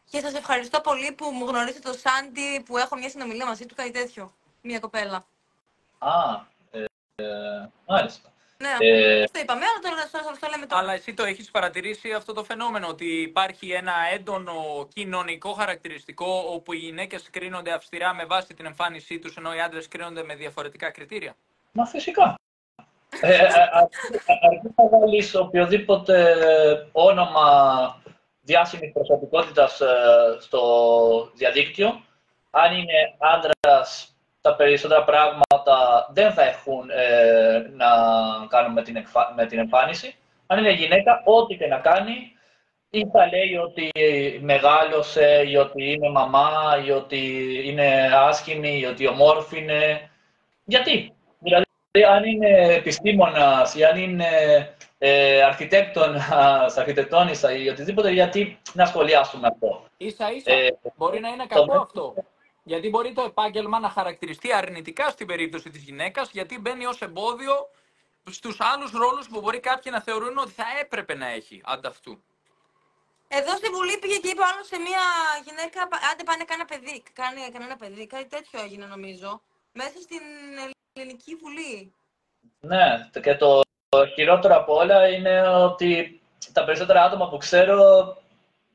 και σας ευχαριστώ πολύ που μου γνωρίσετε το Σάντι, που έχω μια συνομιλία μαζί του, κάτι τέτοιο. Μια κοπέλα. Μάλιστα. Ναι, αυτό είπαμε, αλλά τώρα το λέμε τώρα. Αλλά εσύ το έχεις παρατηρήσει αυτό το φαινόμενο, ότι υπάρχει ένα έντονο κοινωνικό χαρακτηριστικό όπου οι γυναίκες κρίνονται αυστηρά με βάση την εμφάνισή τους, ενώ οι άντρες κρίνονται με διαφορετικά κριτήρια. Μα φυσικά. Αρκεί να βάλεις οποιοδήποτε όνομα διάσημης προσωπικότητας στο διαδίκτυο. Αν είναι άντρας, τα περισσότερα πράγματα δεν θα έχουν να κάνουν με την εμφάνιση. Αν είναι γυναίκα, ό,τι και να κάνει, ή θα λέει ότι μεγάλωσε, ή ότι είναι μαμά, ή ότι είναι άσχημη, ή ότι ομόρφη είναι. Γιατί? Δηλαδή, αν είναι επιστήμονας ή αν είναι αρχιτέκτονας, αρχιτεκτόνισσα ή οτιδήποτε, γιατί να σχολιάσουμε αυτό. Ίσα-ίσα μπορεί να είναι κακό αυτό. Γιατί μπορεί το επάγγελμα να χαρακτηριστεί αρνητικά στην περίπτωση της γυναίκας, γιατί μπαίνει ως εμπόδιο στους άλλους ρόλους που μπορεί κάποιοι να θεωρούν ότι θα έπρεπε να έχει ανταυτού. Εδώ στη Βουλή πήγε και είπε ο άλλος σε μια γυναίκα, άντε πάνε κανένα παιδί, κάτι τέτοιο έγινε νομίζω, μέσα στην Ελληνική Βουλή. Ναι, και το χειρότερο από όλα είναι ότι τα περισσότερα άτομα που ξέρω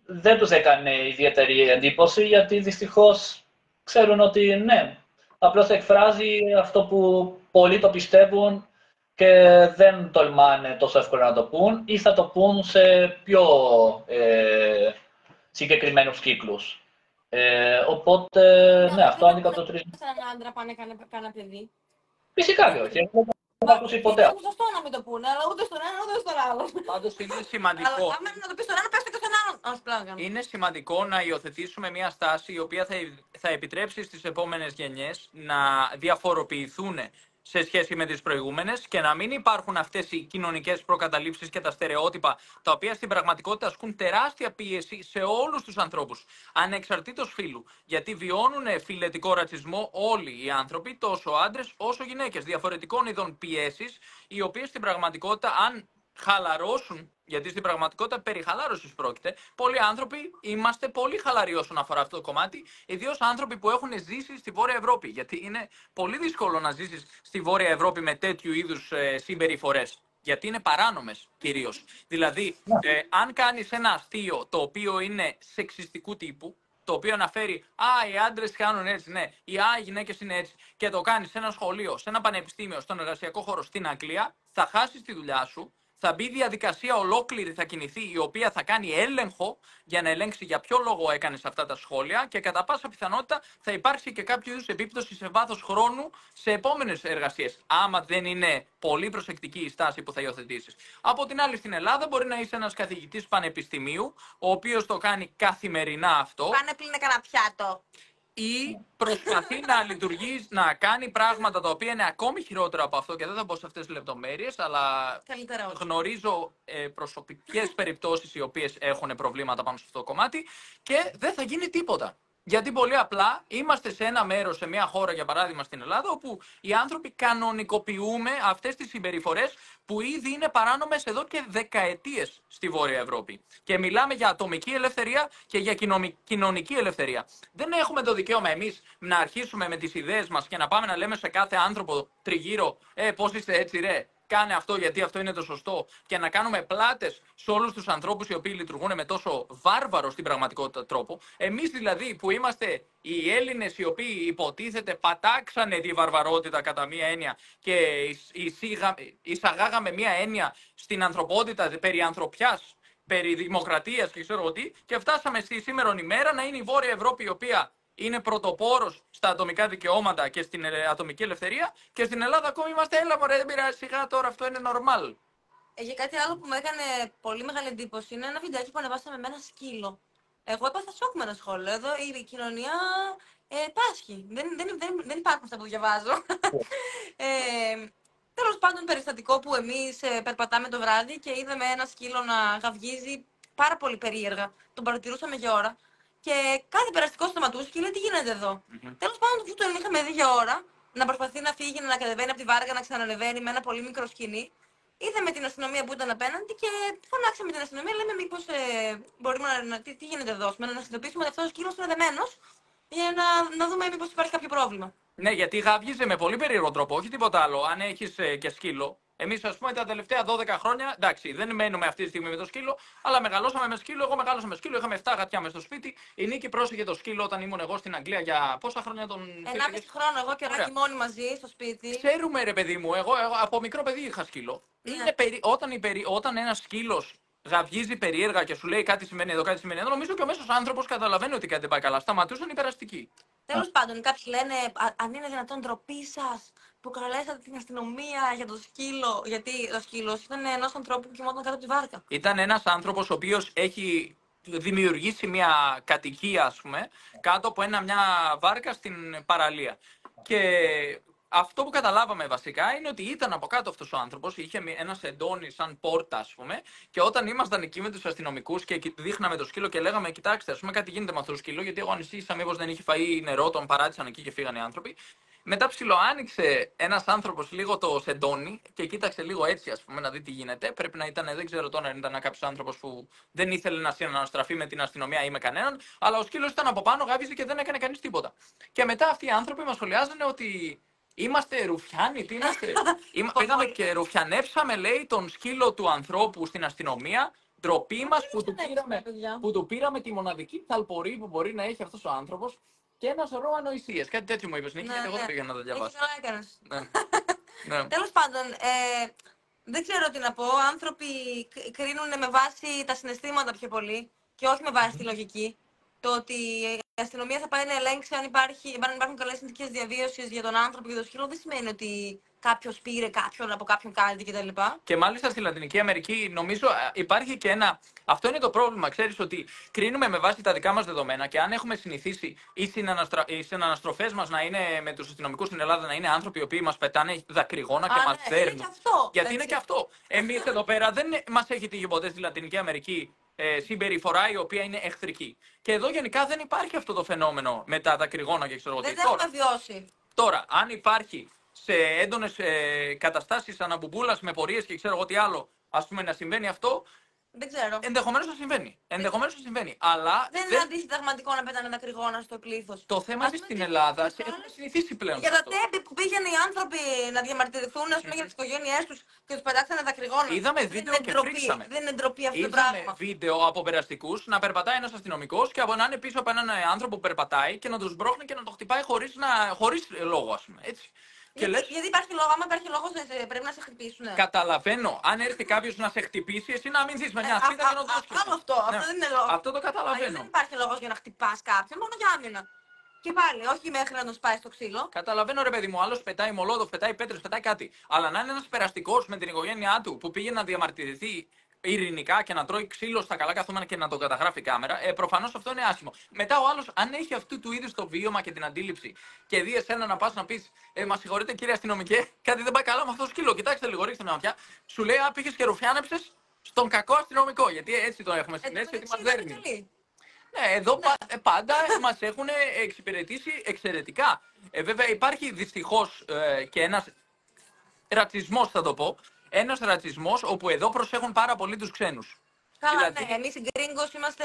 δεν τους έκανε ιδιαίτερη εντύπωση, γιατί δυστυχώς ξέρουν ότι ναι, απλώς εκφράζει αυτό που πολλοί το πιστεύουν και δεν τολμάνε τόσο εύκολα να το πούν ή θα το πούν σε πιο συγκεκριμένους κύκλους. Οπότε, ναι, αυτό αντικατοπτρίζει. Σε έναν άντρα πάνε κανένα παιδί. Φυσικά και όχι. Δεν έχω ακούσει ποτέ. Είναι σωστό να μην το πούνε, αλλά ούτε στον ένα ούτε στον άλλον. Πάντως είναι σημαντικό. Αλλά άμα είναι να το πει στον ένα, πες το και στον άλλον. Όχι, πλάκα. Είναι σημαντικό να υιοθετήσουμε μια στάση η οποία θα επιτρέψει στις επόμενες γενιές να διαφοροποιηθούν σε σχέση με τις προηγούμενες και να μην υπάρχουν αυτές οι κοινωνικές προκαταλήψεις και τα στερεότυπα, τα οποία στην πραγματικότητα ασκούν τεράστια πίεση σε όλους τους ανθρώπους, ανεξαρτήτως φύλου. Γιατί βιώνουν φυλετικό ρατσισμό όλοι οι άνθρωποι, τόσο άντρες όσο γυναίκες, διαφορετικών ειδών πιέσεις, οι οποίες στην πραγματικότητα, αν χαλαρώσουν, γιατί στην πραγματικότητα περί χαλάρωσης πρόκειται, πολλοί άνθρωποι είμαστε πολύ χαλαροί όσον αφορά αυτό το κομμάτι, ιδίως άνθρωποι που έχουν ζήσει στη Βόρεια Ευρώπη. Γιατί είναι πολύ δύσκολο να ζήσεις στη Βόρεια Ευρώπη με τέτοιου είδους συμπεριφορές. Γιατί είναι παράνομες κυρίως. Δηλαδή, αν κάνεις ένα αστείο το οποίο είναι σεξιστικού τύπου, το οποίο αναφέρει οι άντρες κάνουν έτσι, ναι, οι γυναίκες είναι έτσι, και το κάνεις σε ένα σχολείο, σε ένα πανεπιστήμιο, στον εργασιακό χώρο στην Αγγλία, θα χάσεις τη δουλειά σου. Θα μπει διαδικασία ολόκληρη, θα κινηθεί, η οποία θα κάνει έλεγχο για να ελέγξει για ποιο λόγο έκανες αυτά τα σχόλια και κατά πάσα πιθανότητα θα υπάρξει και κάποιο είδους επίπτωση σε βάθος χρόνου σε επόμενες εργασίες, άμα δεν είναι πολύ προσεκτική η στάση που θα υιοθετήσεις. Από την άλλη, στην Ελλάδα μπορεί να είσαι ένας καθηγητής πανεπιστημίου, ο οποίος το κάνει καθημερινά αυτό. Πάνε πλύνε κανένα πιάτο. Ή προσπαθεί να λειτουργεί, να κάνει πράγματα τα οποία είναι ακόμη χειρότερα από αυτό και δεν θα μπω σε αυτές τις λεπτομέρειες, αλλά γνωρίζω προσωπικές περιπτώσεις οι οποίες έχουν προβλήματα πάνω σε αυτό το κομμάτι και δεν θα γίνει τίποτα. Γιατί πολύ απλά είμαστε σε ένα μέρος, σε μια χώρα, για παράδειγμα στην Ελλάδα, όπου οι άνθρωποι κανονικοποιούμε αυτές τις συμπεριφορές που ήδη είναι παράνομες εδώ και δεκαετίες στη Βόρεια Ευρώπη. Και μιλάμε για ατομική ελευθερία και για κοινωνική ελευθερία. Δεν έχουμε το δικαίωμα εμείς να αρχίσουμε με τις ιδέες μας και να πάμε να λέμε σε κάθε άνθρωπο τριγύρω πώς είστε έτσι ρε, κάνε αυτό γιατί αυτό είναι το σωστό, και να κάνουμε πλάτες σε όλους τους ανθρώπους οι οποίοι λειτουργούν με τόσο βάρβαρο στην πραγματικότητα τρόπο. Εμείς δηλαδή που είμαστε οι Έλληνες οι οποίοι υποτίθεται πατάξανε τη βαρβαρότητα κατά μία έννοια και εισαγάγαμε μία έννοια στην ανθρωπότητα περί ανθρωπιάς, περί δημοκρατίας και ξέρω τι, και φτάσαμε στη σήμερον ημέρα να είναι η Βόρεια Ευρώπη η οποία είναι πρωτοπόρος στα ατομικά δικαιώματα και στην ατομική ελευθερία, και στην Ελλάδα ακόμη είμαστε, έλα μωρέ, δεν πειράζει, σιγά τώρα, αυτό είναι normal. Για κάτι άλλο που με έκανε πολύ μεγάλη εντύπωση είναι ένα βιντεάκι που ανεβάσαμε με ένα σκύλο. Εγώ έπαθα σοκ με ένα σχόλιο. Εδώ η κοινωνία πάσχει. Δεν υπάρχουν αυτά που διαβάζω. Τέλος πάντων, περιστατικό που εμείς περπατάμε το βράδυ και είδαμε ένα σκύλο να γαυγίζει πάρα πολύ περίεργα. Τον παρατηρούσαμε για ώρα. Και κάθε περαστικό σταματούσε και λέει: τι γίνεται εδώ. Τέλος πάντων, αφού τον είχαμε δει για ώρα, να προσπαθεί να φύγει, να κατεβαίνει από τη βάρκα, να ξανανεβαίνει με ένα πολύ μικρό σκηνή. Είδαμε την αστυνομία που ήταν απέναντι και φωνάξαμε την αστυνομία. Λέμε: μήπως μπορούμε τι γίνεται εδώ, να συνειδητοποιήσουμε ότι αυτός ο σκύλος είναι δεμένος, για να δούμε μήπως υπάρχει κάποιο πρόβλημα. Ναι, γιατί γάβγιζε με πολύ περίεργο τρόπο, όχι τίποτα άλλο. Αν έχεις και σκύλο. Εμείς, ας πούμε, τα τελευταία 12 χρόνια, εντάξει, δεν μένουμε αυτή τη στιγμή με το σκύλο, αλλά μεγαλώσαμε με σκύλο. Εγώ μεγάλωσα με σκύλο, είχαμε 7 γατιά μες στο σπίτι. Η Νίκη πρόσεχε το σκύλο όταν ήμουν εγώ στην Αγγλία για πόσα χρόνια τον. 1,5 χρόνο εγώ και Ράκη μόνοι μαζί στο σπίτι. Ξέρουμε, ρε παιδί μου, εγώ από μικρό παιδί είχα σκύλο. Ναι. Είναι όταν ένας σκύλος γαυγίζει περίεργα και σου λέει κάτι σημαίνει εδώ, κάτι σημαίνει εδώ, νομίζω και ο μέσος άνθρωπος καταλαβαίνει ότι κάτι δεν πάει καλά. Σταματούσαν οι περαστικοί. Τέλος πάντων, κάποιοι λένε: αν είναι δυνατόν, ντροπή σας που καλέσατε την αστυνομία για το σκύλο. Γιατί ο σκύλος ήταν ενός ανθρώπου που κοιμόταν κάτω από τη βάρκα. Ήταν ένας άνθρωπος ο οποίος έχει δημιουργήσει μια κατοικία, ας πούμε, κάτω από μια βάρκα στην παραλία. Και αυτό που καταλάβαμε βασικά είναι ότι ήταν από κάτω αυτός ο άνθρωπος, είχε ένα σεντόνι σαν πόρτα, ας πούμε, και όταν ήμασταν εκεί με τους αστυνομικούς και δείχναμε το σκύλο και λέγαμε: κοιτάξτε, ας πούμε, κάτι γίνεται με αυτό το σκύλο, γιατί εγώ ανησύχησα μήπως δεν είχε φαεί νερό, τον παράτησαν εκεί και φύγανε οι άνθρωποι. Μετά ψιλοάνοιξε ένας άνθρωπος λίγο το σεντόνι και κοίταξε λίγο έτσι, ας πούμε, να δει τι γίνεται. Πρέπει να ήταν, δεν ξέρω τώρα αν ήταν κάποιος άνθρωπος που δεν ήθελε να συναναστραφεί με την αστυνομία ή με κανέναν, αλλά ο σκύλος ήταν από πάνω, γάβιζε και δεν έκανε κανείς τίποτα. Και μετά αυτοί οι άνθρωποι μας σχολιάζανε ότι είμαστε ρουφιάνοι, τι είμαστε. Πήγαμε και ρουφιανέψαμε, λέει, τον σκύλο του ανθρώπου στην αστυνομία. Ντροπή μας που του πήραμε τη μοναδική θαλπορή που μπορεί να έχει αυτός ο άνθρωπος. Και ένα σωρό ανοησίες. Κάτι τέτοιο μου είπες, Νίκη, γιατί εγώ δεν πήγα να το διαβάσω. Καλά έκανες. Ναι. Τέλος πάντων, δεν ξέρω τι να πω. Άνθρωποι κρίνουν με βάση τα συναισθήματα πιο πολύ και όχι με βάση τη λογική. Το ότι η αστυνομία θα πάει να ελέγξει αν υπάρχουν καλές συνθήκες διαβίωσης για τον άνθρωπο και το σκύλο, δεν σημαίνει ότι κάποιος πήρε κάποιον από κάποιον κάτι κτλ. Και μάλιστα στη Λατινική Αμερική, νομίζω υπάρχει και ένα. Αυτό είναι το πρόβλημα. Ξέρεις ότι κρίνουμε με βάση τα δικά μας δεδομένα και αν έχουμε συνηθίσει οι συναναστροφές μας να είναι με τους αστυνομικούς στην Ελλάδα να είναι άνθρωποι οι οποίοι μας πετάνε δακρυγόνα και μας δέρνουν. Είναι και αυτό. Γιατί είναι και αυτό. Εμείς εδώ πέρα δεν μας έχει τύχει ποτέ στη Λατινική Αμερική συμπεριφορά η οποία είναι εχθρική. Και εδώ γενικά δεν υπάρχει αυτό το φαινόμενο με τα δακρυγόνα και ξέρω τι. Δεν έχουμε βιώσει. Τώρα, αν υπάρχει σε έντονες καταστάσεις αναμπουμπούλας με πορείες και ξέρω εγώ τι άλλο, ας πούμε, να συμβαίνει αυτό. Δεν ξέρω. Ενδεχομένως θα συμβαίνει. Αλλά δεν είναι αντισυνταγματικό να πετάνε δακρυγόνα στο πλήθος. Το θέμα είναι στην Ελλάδα έχουμε συνηθίσει πλέον. Για τα τέμπη που πήγαιναν οι άνθρωποι να διαμαρτυρηθούν, ας πούμε, για τις οικογένειές τους και τους πετάξανε δακρυγόνα. Είδαμε βίντεο και φρίξαμε. Δεν είναι ντροπή αυτό το πράγμα. Είδαμε βίντεο από περαστικούς να περπατάει ένας αστυνομικός και να είναι πίσω από έναν άνθρωπο που περπατάει και να τους μπρώχνει και να το χτυπάει χωρίς λόγο, ας πούμε. Έτσι. Γιατί υπάρχει λόγο, άμα υπάρχει λόγο, πρέπει να σε χτυπήσουν. Καταλαβαίνω. Αν έρθει κάποιος να σε χτυπήσει, εσύ να αμυνθείς με μια σπίτα και να το δώσεις. Αυτό δεν είναι λόγο. Αυτό το καταλαβαίνω. Δεν υπάρχει λόγος για να χτυπάς κάποιον, μόνο για άμυνα. Και πάλι, όχι μέχρι να τον σπάει στο ξύλο. Καταλαβαίνω, ρε παιδί μου, άλλος πετάει μολότοφ, πετάει πέτρες, πετάει κάτι. Αλλά να είναι ένας περαστικός με την οικογένειά του που πήγε να διαμαρτυρηθεί ειρηνικά και να τρώει ξύλο στα καλά καθόμενα και να το καταγράφει η κάμερα, προφανώς αυτό είναι άσχημο. Μετά ο άλλος, αν έχει αυτού του είδους το βίωμα και την αντίληψη και δει εσένα να πας να πεις: μα συγχωρείτε κύριε αστυνομικέ, κάτι δεν πάει καλά με αυτό το σκύλο. Κοιτάξτε λίγο, ρίξτε με ματιά. Σου λέει: πήγες και ρουφιάνεψες στον κακό αστυνομικό. Γιατί έτσι το έχουμε συνέσει, ότι μας δέρνει. Ναι, εδώ πάντα μας έχουν εξυπηρετήσει εξαιρετικά. Βέβαια υπάρχει δυστυχώς και ένας ρατσισμός, θα το πω. Ένας ρατσισμός όπου εδώ προσέχουν πάρα πολύ τους ξένους. Καλά, δηλαδή, ναι, εμείς οι γκρίνγκος είμαστε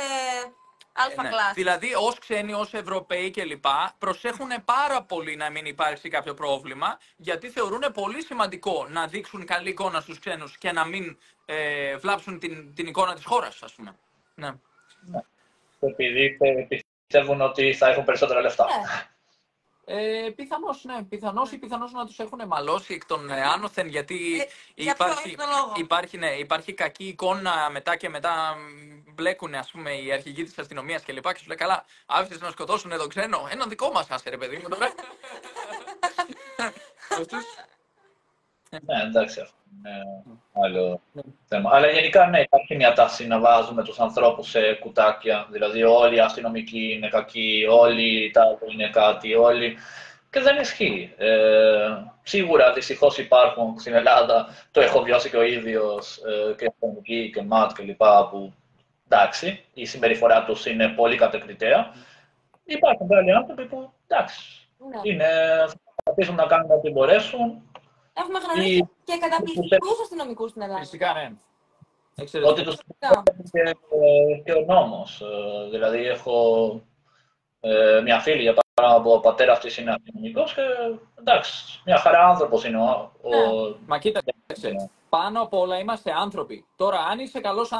αλφα κλάση. Δηλαδή, ως ξένοι, ως Ευρωπαίοι κλπ. Προσέχουν πάρα πολύ να μην υπάρξει κάποιο πρόβλημα, γιατί θεωρούν πολύ σημαντικό να δείξουν καλή εικόνα στους ξένους και να μην βλάψουν την εικόνα της χώρας, ας πούμε. Ναι. Επειδή πιστεύουν ότι θα έχουν περισσότερα λεφτά. Πιθανώς, ναι. Πιθανώς ή πιθανώς να τους έχουν μαλώσει εκ των άνωθεν, γιατί για ποιο, έχεις τον λόγο. υπάρχει κακή εικόνα μετά και μετά μπλέκουν, ας πούμε, οι αρχηγοί της αστυνομίας κλπ. Και σου λέει, καλά, άφησες να σκοτώσουν εδώ ξένο. Έναν δικό μας άσε, ρε παιδί μου, τώρα. Αυτούς. Ναι, εντάξει, αυτό είναι άλλο θέμα. Αλλά γενικά, ναι, υπάρχει μια τάση να βάζουμε τους ανθρώπους σε κουτάκια. Δηλαδή, όλοι οι αστυνομικοί είναι κακοί, όλοι οι τάδε είναι κάτι, όλοι. Και δεν ισχύει. Σίγουρα, δυστυχώς υπάρχουν στην Ελλάδα, το έχω βιώσει και ο ίδιος, και αστυνομικοί και ΜΑΤ κλπ. Που εντάξει, η συμπεριφορά τους είναι πολύ κατεκριτέα. Υπάρχουν και άλλοι άνθρωποι που εντάξει, Ναι. θα προσπαθήσουν να κάνουν ό,τι μπορέσουν. Έχουμε γνωρίσει και καταπληκτικούς αστυνομικούς στην Ελλάδα. Φυσικά, ναι. Ότι τους και ο νόμος. Δηλαδή, έχω μια φίλη, για παράδειγμα, ο πατέρας της είναι αστυνομικός και εντάξει, μια χαρά άνθρωπος είναι Μα κοίταξε, πάνω απ' όλα είμαστε άνθρωποι. Τώρα, αν είσαι καλός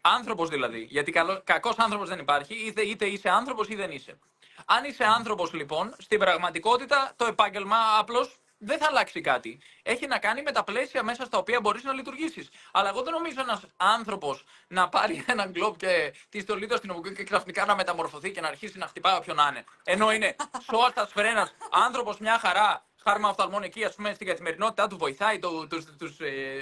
άνθρωπος δηλαδή, γιατί κακός άνθρωπος δεν υπάρχει, είτε είσαι άνθρωπος ή δεν είσαι. Αν είσαι άνθρωπος, λοιπόν, στην πραγματικότητα το επάγγελμα απλώς δεν θα αλλάξει κάτι. Έχει να κάνει με τα πλαίσια μέσα στα οποία μπορείς να λειτουργήσεις. Αλλά εγώ δεν νομίζω ένας άνθρωπος να πάρει έναν γκλόπ και τη στολή του αστυνομικού και ξαφνικά να μεταμορφωθεί και να αρχίσει να χτυπάει όποιον να είναι. Ενώ είναι σώαστας φρένας, άνθρωπος μια χαρά, χάρμα οφθαλμονική, ας πούμε, στην καθημερινότητά του, βοηθάει τους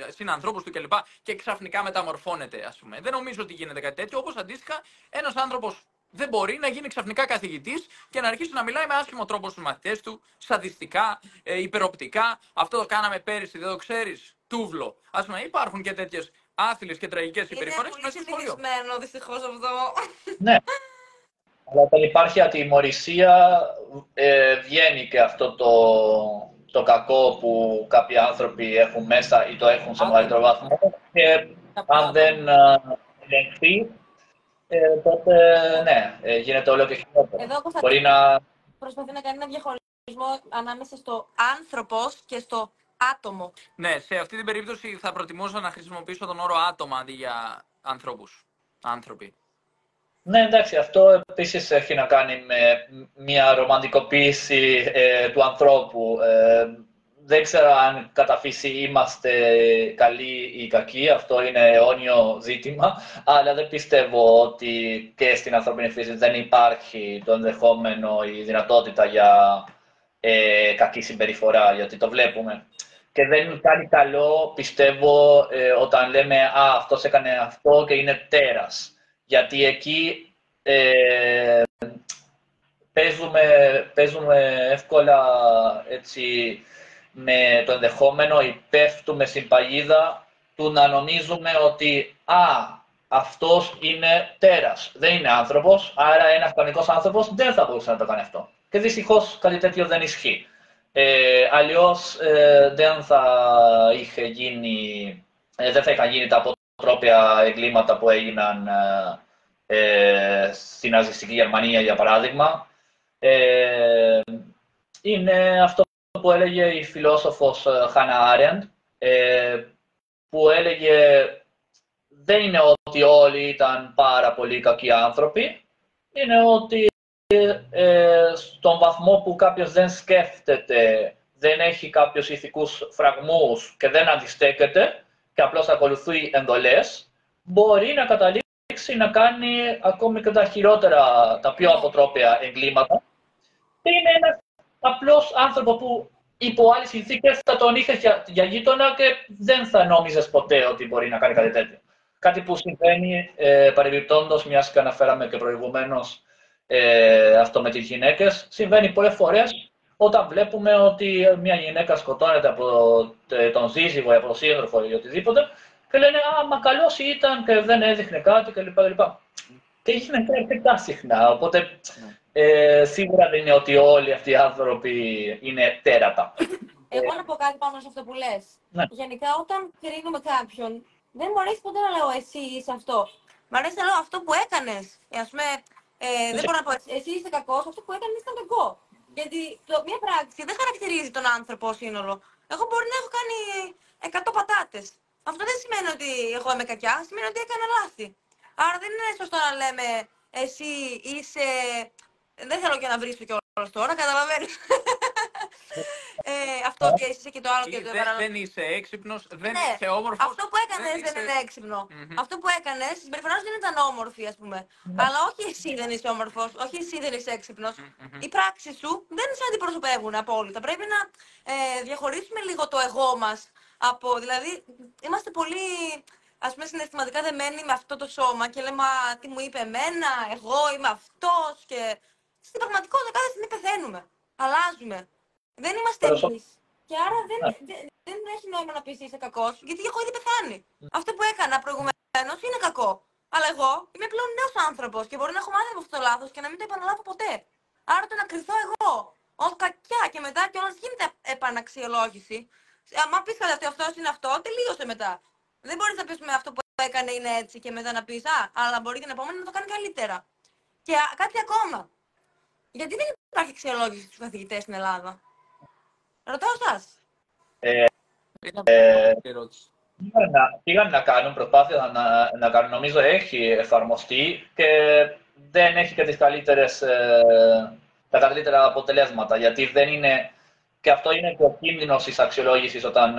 συνανθρώπους του κλπ. Και ξαφνικά μεταμορφώνεται, ας πούμε. Δεν νομίζω ότι γίνεται κάτι τέτοιο. Όπως αντίστοιχα, ένας άνθρωπος δεν μπορεί να γίνει ξαφνικά καθηγητής και να αρχίσει να μιλάει με άσχημο τρόπο στους μαθητές του, σαδιστικά, υπεροπτικά. Αυτό το κάναμε πέρυσι, δεν το ξέρεις. Τούβλο. Ας πούμε, υπάρχουν και τέτοιες άθλιες και τραγικές συμπεριφορές μέσα στο σχολείο. Είναι συνηθισμένο, δυστυχώς αυτό. Ναι. Αλλά όταν υπάρχει ατιμωρησία, βγαίνει και αυτό το κακό που κάποιοι άνθρωποι έχουν μέσα ή το έχουν σε μεγαλύτερο βαθμό. Και αν δεν ελεγχθεί, τότε ναι, γίνεται όλο και χειρότερο. Εδώ Μπορεί να... προσπαθεί να κάνει ένα διαχωρισμό ανάμεσα στο άνθρωπος και στο άτομο. Ναι, σε αυτή την περίπτωση θα προτιμούσα να χρησιμοποιήσω τον όρο άτομα αντί για ανθρώπους. Άνθρωποι. Ναι, εντάξει, αυτό επίσης έχει να κάνει με μια ρομαντικοποίηση του ανθρώπου. Δεν ξέρω αν κατά φύση είμαστε καλοί ή κακοί, αυτό είναι αιώνιο ζήτημα, αλλά δεν πιστεύω ότι και στην ανθρώπινη φύση δεν υπάρχει το ενδεχόμενο, η δυνατότητα για κακή συμπεριφορά, γιατί το βλέπουμε. Και δεν κάνει καλό, πιστεύω, όταν λέμε «Α, αυτός έκανε αυτό και είναι τέρας». Γιατί εκεί παίζουμε εύκολα έτσι, με το ενδεχόμενο ή πέφτουμε στην παγίδα του να νομίζουμε ότι αυτός είναι τέρας, δεν είναι άνθρωπος, άρα ένας κανονικός άνθρωπος δεν θα μπορούσε να το κάνει αυτό. Και δυστυχώς κάτι τέτοιο δεν ισχύει. Αλλιώς δεν θα είχαν γίνει τα αποτρόπια εγκλήματα που έγιναν στην ναζιστική Γερμανία, για παράδειγμα. Είναι αυτό που έλεγε η φιλόσοφος Χάνα Άρεντ, που έλεγε δεν είναι ότι όλοι ήταν πάρα πολύ κακοί άνθρωποι, είναι ότι στον βαθμό που κάποιος δεν σκέφτεται, δεν έχει κάποιους ηθικούς φραγμούς και δεν αντιστέκεται και απλώς ακολουθεί εντολές, μπορεί να καταλήξει να κάνει ακόμη και τα χειρότερα, τα πιο αποτρόπαια εγκλήματα. Και είναι ένας απλός άνθρωπο που υπό άλλες συνθήκες θα τον είχες για γείτονα και δεν θα νόμιζες ποτέ ότι μπορεί να κάνει κάτι τέτοιο. Κάτι που συμβαίνει παρεμπιπτόντως, μιας και αναφέραμε και προηγουμένως αυτό με τις γυναίκες, συμβαίνει πολλές φορές όταν βλέπουμε ότι μια γυναίκα σκοτώνεται από τον σύζυγο ή από τον σύντροφο ή οτιδήποτε και λένε «Α, μα καλός ήταν και δεν έδειχνε κάτι» κλπ. Και γίνεται αρκετά συχνά, οπότε σίγουρα δεν είναι ότι όλοι αυτοί οι άνθρωποι είναι τέρατα. Εγώ να πω κάτι πάνω σε αυτό που λες. Ναι. Γενικά, όταν κρίνουμε κάποιον, δεν μου αρέσει ποτέ να λέω εσύ είσαι αυτό. Μ' αρέσει να λέω αυτό που έκανες. Ας πούμε, δεν μπορώ να πω εσύ είσαι κακός, αυτό που έκανες ήταν κακό. Γιατί μια πράξη δεν χαρακτηρίζει τον άνθρωπο σύνολο. Εγώ μπορεί να έχω κάνει 100 πατάτες. Αυτό δεν σημαίνει ότι εγώ είμαι κακιά, σημαίνει ότι έκανα λάθη. Άρα δεν είναι σωστό να λέμε εσύ είσαι. Δεν θέλω και να βρίσκω κιόλας τώρα, καταλαβαίνεις. Αυτό και είσαι και το άλλο και το Δεν είσαι έξυπνος, δεν ναι, είσαι όμορφος. αυτό που έκανες δεν είναι έξυπνο. Αυτό που έκανες, η συμπεριφορά σου δεν ήταν όμορφη, ας πούμε. Ναι. Αλλά όχι εσύ δεν είσαι όμορφος, όχι εσύ δεν είσαι έξυπνος. Οι πράξεις σου δεν σε αντιπροσωπεύουν απόλυτα. Πρέπει να διαχωρίσουμε λίγο το εγώ μας. Δηλαδή, είμαστε πολύ, ας πούμε, συναισθηματικά δεμένοι με αυτό το σώμα και λέμε τι μου είπε εμένα, εγώ είμαι αυτός και στην πραγματικότητα κάθε στιγμή πεθαίνουμε. Αλλάζουμε. Δεν είμαστε εμείς. Και άρα δεν έχει νόημα να πεις είσαι κακός, γιατί έχω ήδη πεθάνει. Αυτό που έκανα προηγουμένως είναι κακό. Αλλά εγώ είμαι πλέον νέος άνθρωπος και μπορώ να έχω μάθει από αυτό το λάθος και να μην το επαναλάβω ποτέ. Άρα το να κρυθώ εγώ ως κακιά και μετά κιόλας γίνεται επαναξιολόγηση. Αν πεις κατά ότι αυτός είναι αυτό, τελείωσε μετά. Δεν μπορείς να πεις με αυτό που έκανε είναι έτσι και μετά να πεις αλλά μπορεί την επόμενη να το κάνει καλύτερα. Και κάτι ακόμα. Γιατί δεν υπάρχει αξιολόγηση στους καθηγητές στην Ελλάδα? Ρωτάω εσάς. Πήγαν να κάνουν, προσπάθειαν να κάνουν, νομίζω έχει εφαρμοστεί και δεν έχει και τα καλύτερα αποτελέσματα, γιατί δεν είναι, και αυτό είναι και ο κίνδυνος της αξιολόγησης όταν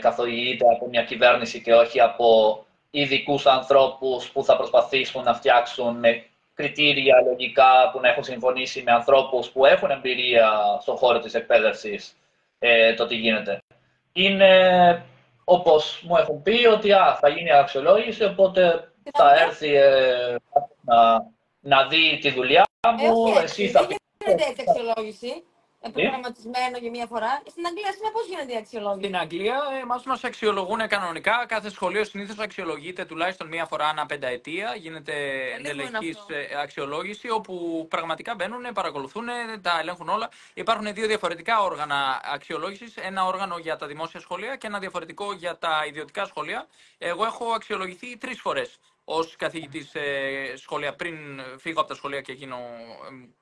καθοδηγείται από μια κυβέρνηση και όχι από ειδικούς ανθρώπους που θα προσπαθήσουν να φτιάξουν με κριτήρια λογικά που να έχουν συμφωνήσει με ανθρώπους που έχουν εμπειρία στον χώρο της εκπαίδευσης το τι γίνεται. Είναι όπως μου έχουν πει ότι θα γίνει αξιολόγηση, οπότε θα έρθει να δει τη δουλειά μου, εσύ θα πει. Δεν γίνεται έτσι αξιολόγηση. Προγραμματισμένο για μία φορά. Στην Αγγλία, πώς γίνεται η αξιολόγηση? Στην Αγγλία, μας αξιολογούν κανονικά. Κάθε σχολείο συνήθως αξιολογείται τουλάχιστον μία φορά ανά πενταετία. Γίνεται ενδελεχής αξιολόγηση, όπου πραγματικά μπαίνουν, παρακολουθούν, τα ελέγχουν όλα. Υπάρχουν δύο διαφορετικά όργανα αξιολόγησης. Ένα όργανο για τα δημόσια σχολεία και ένα διαφορετικό για τα ιδιωτικά σχολεία. Εγώ έχω αξιολογηθεί 3 φορές ως καθηγητής σχολεία, πριν φύγω από τα σχολεία και γίνω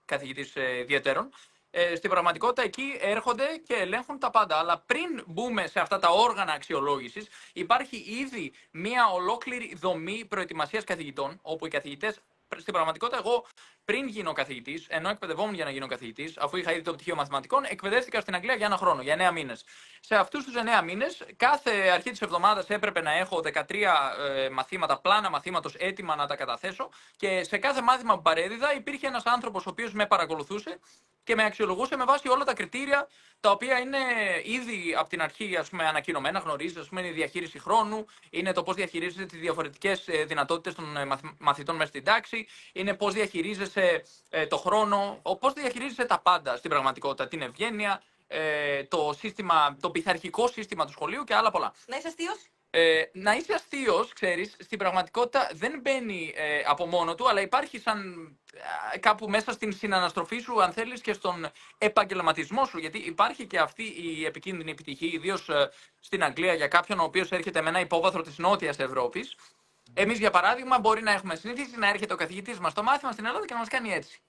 καθηγητής ιδιαίτερων. Στην πραγματικότητα εκεί έρχονται και ελέγχουν τα πάντα. Αλλά πριν μπούμε σε αυτά τα όργανα αξιολόγησης, υπάρχει ήδη μια ολόκληρη δομή προετοιμασίας καθηγητών, όπου οι καθηγητές, στην πραγματικότητα εγώ πριν γίνω καθηγητής, ενώ εκπαιδευόμουν για να γίνω καθηγητής, αφού είχα ήδη το πτυχίο μαθηματικών, εκπαιδεύτηκα στην Αγγλία για 1 χρόνο, για 9 μήνες. Σε αυτούς τους 9 μήνες, κάθε αρχή της εβδομάδας έπρεπε να έχω 13 μαθήματα, πλάνα μαθήματος έτοιμα να τα καταθέσω, και σε κάθε μάθημα που παρέδιδα υπήρχε ένας άνθρωπος ο οποίος με παρακολουθούσε και με αξιολογούσε με βάση όλα τα κριτήρια τα οποία είναι ήδη από την αρχή, ας πούμε, ανακοινωμένα. Γνωρίζεις, ας πούμε, είναι η διαχείριση χρόνου, είναι το πώς διαχειρίζεσαι τις διαφορετικές δυνατότητες των μαθητών μέσα στην τάξη, είναι πώς διαχειρίζεσαι το χρόνο, πώς διαχειρίζεσαι τα πάντα στην πραγματικότητα, την ευγένεια, το πειθαρχικό σύστημα του σχολείου και άλλα πολλά. Να είσαι αστείος. Να είσαι αστείος, ξέρεις, στην πραγματικότητα δεν μπαίνει από μόνο του, αλλά υπάρχει κάπου μέσα στην συναναστροφή σου, αν θέλεις, και στον επαγγελματισμό σου. Γιατί υπάρχει και αυτή η επικίνδυνη επιτυχία, ιδίως στην Αγγλία, για κάποιον ο οποίος έρχεται με ένα υπόβαθρο της Νότιας Ευρώπης. Εμείς, για παράδειγμα, μπορεί να έχουμε συνηθίσει να έρχεται ο καθηγητής μας στο μάθημα στην Ελλάδα και να μας κάνει έτσι.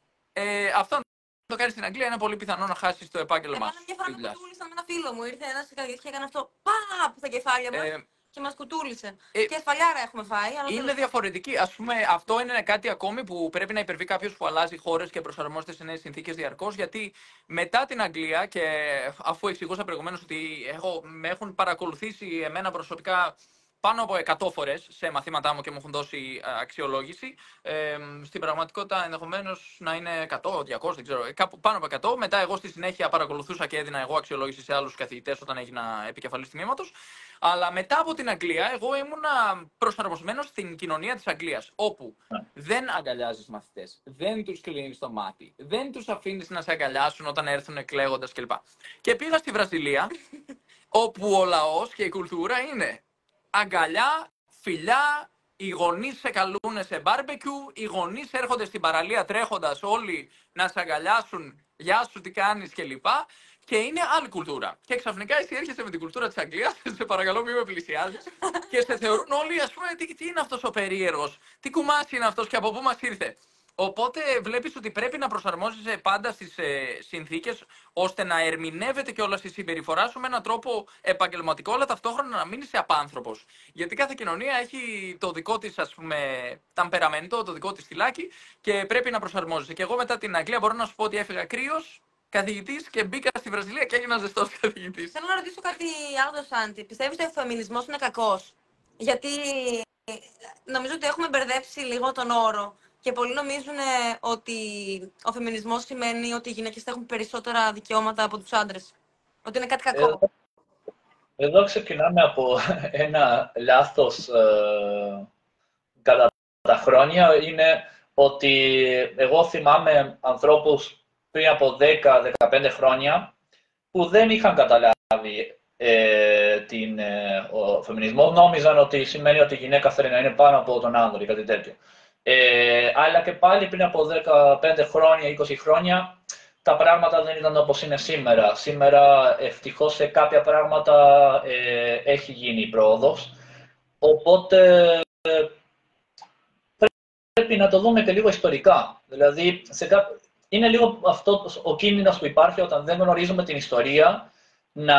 Αυτό το κάνει στην Αγγλία, είναι πολύ πιθανό να χάσει το επάγγελμά σου. Μια φορά με κουτούλησαν με ένα φίλο μου. Ήρθε ένας καθηγητής και έκανε αυτό παπ στα κεφάλια μας και μας κουτούλησε. Και σφαλιάρα έχουμε φάει. Αλλά είναι διαφορετική. Ας πούμε, αυτό είναι κάτι ακόμη που πρέπει να υπερβεί κάποιος που αλλάζει χώρες και προσαρμόζεται σε νέες συνθήκες διαρκώς. Γιατί μετά την Αγγλία, και αφού εξηγούσα προηγουμένως ότι με έχουν παρακολουθήσει εμένα προσωπικά πάνω από 100 φορές σε μαθήματά μου και μου έχουν δώσει αξιολόγηση. Στην πραγματικότητα ενδεχομένως να είναι 100, 200, δεν ξέρω, κάπου πάνω από 100. Μετά εγώ στη συνέχεια παρακολουθούσα και έδινα εγώ αξιολόγηση σε άλλους καθηγητές όταν έγινα επικεφαλής τμήματος. Αλλά μετά από την Αγγλία, εγώ ήμουνα προσαρμοσμένος στην κοινωνία της Αγγλίας, όπου δεν αγκαλιάζεις μαθητές, δεν τους κλείνεις το μάτι, δεν τους αφήνεις να σε αγκαλιάσουν όταν έρθουν κλαίγοντας κλπ. Και πήγα στη Βραζιλία, όπου ο λαός και η κουλτούρα είναι αγκαλιά, φιλιά, οι γονείς σε καλούν σε μπάρμπεκιου, οι γονείς έρχονται στην παραλία τρέχοντας όλοι να σε αγκαλιάσουν, γεια σου, τι κάνεις κλπ. Και είναι άλλη κουλτούρα. Και ξαφνικά εσύ έρχεσαι με την κουλτούρα της Αγγλίας, σε παρακαλώ μην με πλησιάζεις, και σε θεωρούν όλοι, ας πούμε, τι είναι αυτός ο περίεργος, τι κουμάσι είναι αυτός και από πού μας ήρθε. Οπότε βλέπεις ότι πρέπει να προσαρμόζεσαι πάντα στις συνθήκες, ώστε να ερμηνεύεται κιόλας η συμπεριφορά σου με έναν τρόπο επαγγελματικό, αλλά ταυτόχρονα να μην είσαι απάνθρωπος. Γιατί κάθε κοινωνία έχει το δικό της, ας πούμε, ταμπεραμέντο, το δικό της στυλάκι και πρέπει να προσαρμόζεσαι. Και εγώ μετά την Αγγλία μπορώ να σου πω ότι έφυγα κρύος καθηγητής και μπήκα στη Βραζιλία και έγινα ζεστός καθηγητής. Θέλω να ρωτήσω κάτι άλλο, Σάντι. Πιστεύεις ότι ο φεμινισμός είναι κακός? Γιατί νομίζω ότι έχουμε μπερδέψει λίγο τον όρο και πολλοί νομίζουν ότι ο φεμινισμός σημαίνει ότι οι γυναίκες έχουν περισσότερα δικαιώματα από τους άντρες. Ότι είναι κάτι κακό. Εδώ ξεκινάμε από ένα λάθος κατά τα χρόνια. Είναι ότι εγώ θυμάμαι ανθρώπους πριν από 10-15 χρόνια που δεν είχαν καταλάβει ο φεμινισμό. Νόμιζαν ότι σημαίνει ότι η γυναίκα θέλει να είναι πάνω από τον άνδρα ή κάτι τέτοιο. Αλλά και πάλι πριν από 15 χρόνια, 20 χρόνια, τα πράγματα δεν ήταν όπως είναι σήμερα. Σήμερα, ευτυχώς, σε κάποια πράγματα έχει γίνει η πρόοδος. Οπότε, πρέπει να το δούμε και λίγο ιστορικά. Δηλαδή, είναι λίγο αυτό ο κίνδυνος που υπάρχει όταν δεν γνωρίζουμε την ιστορία, να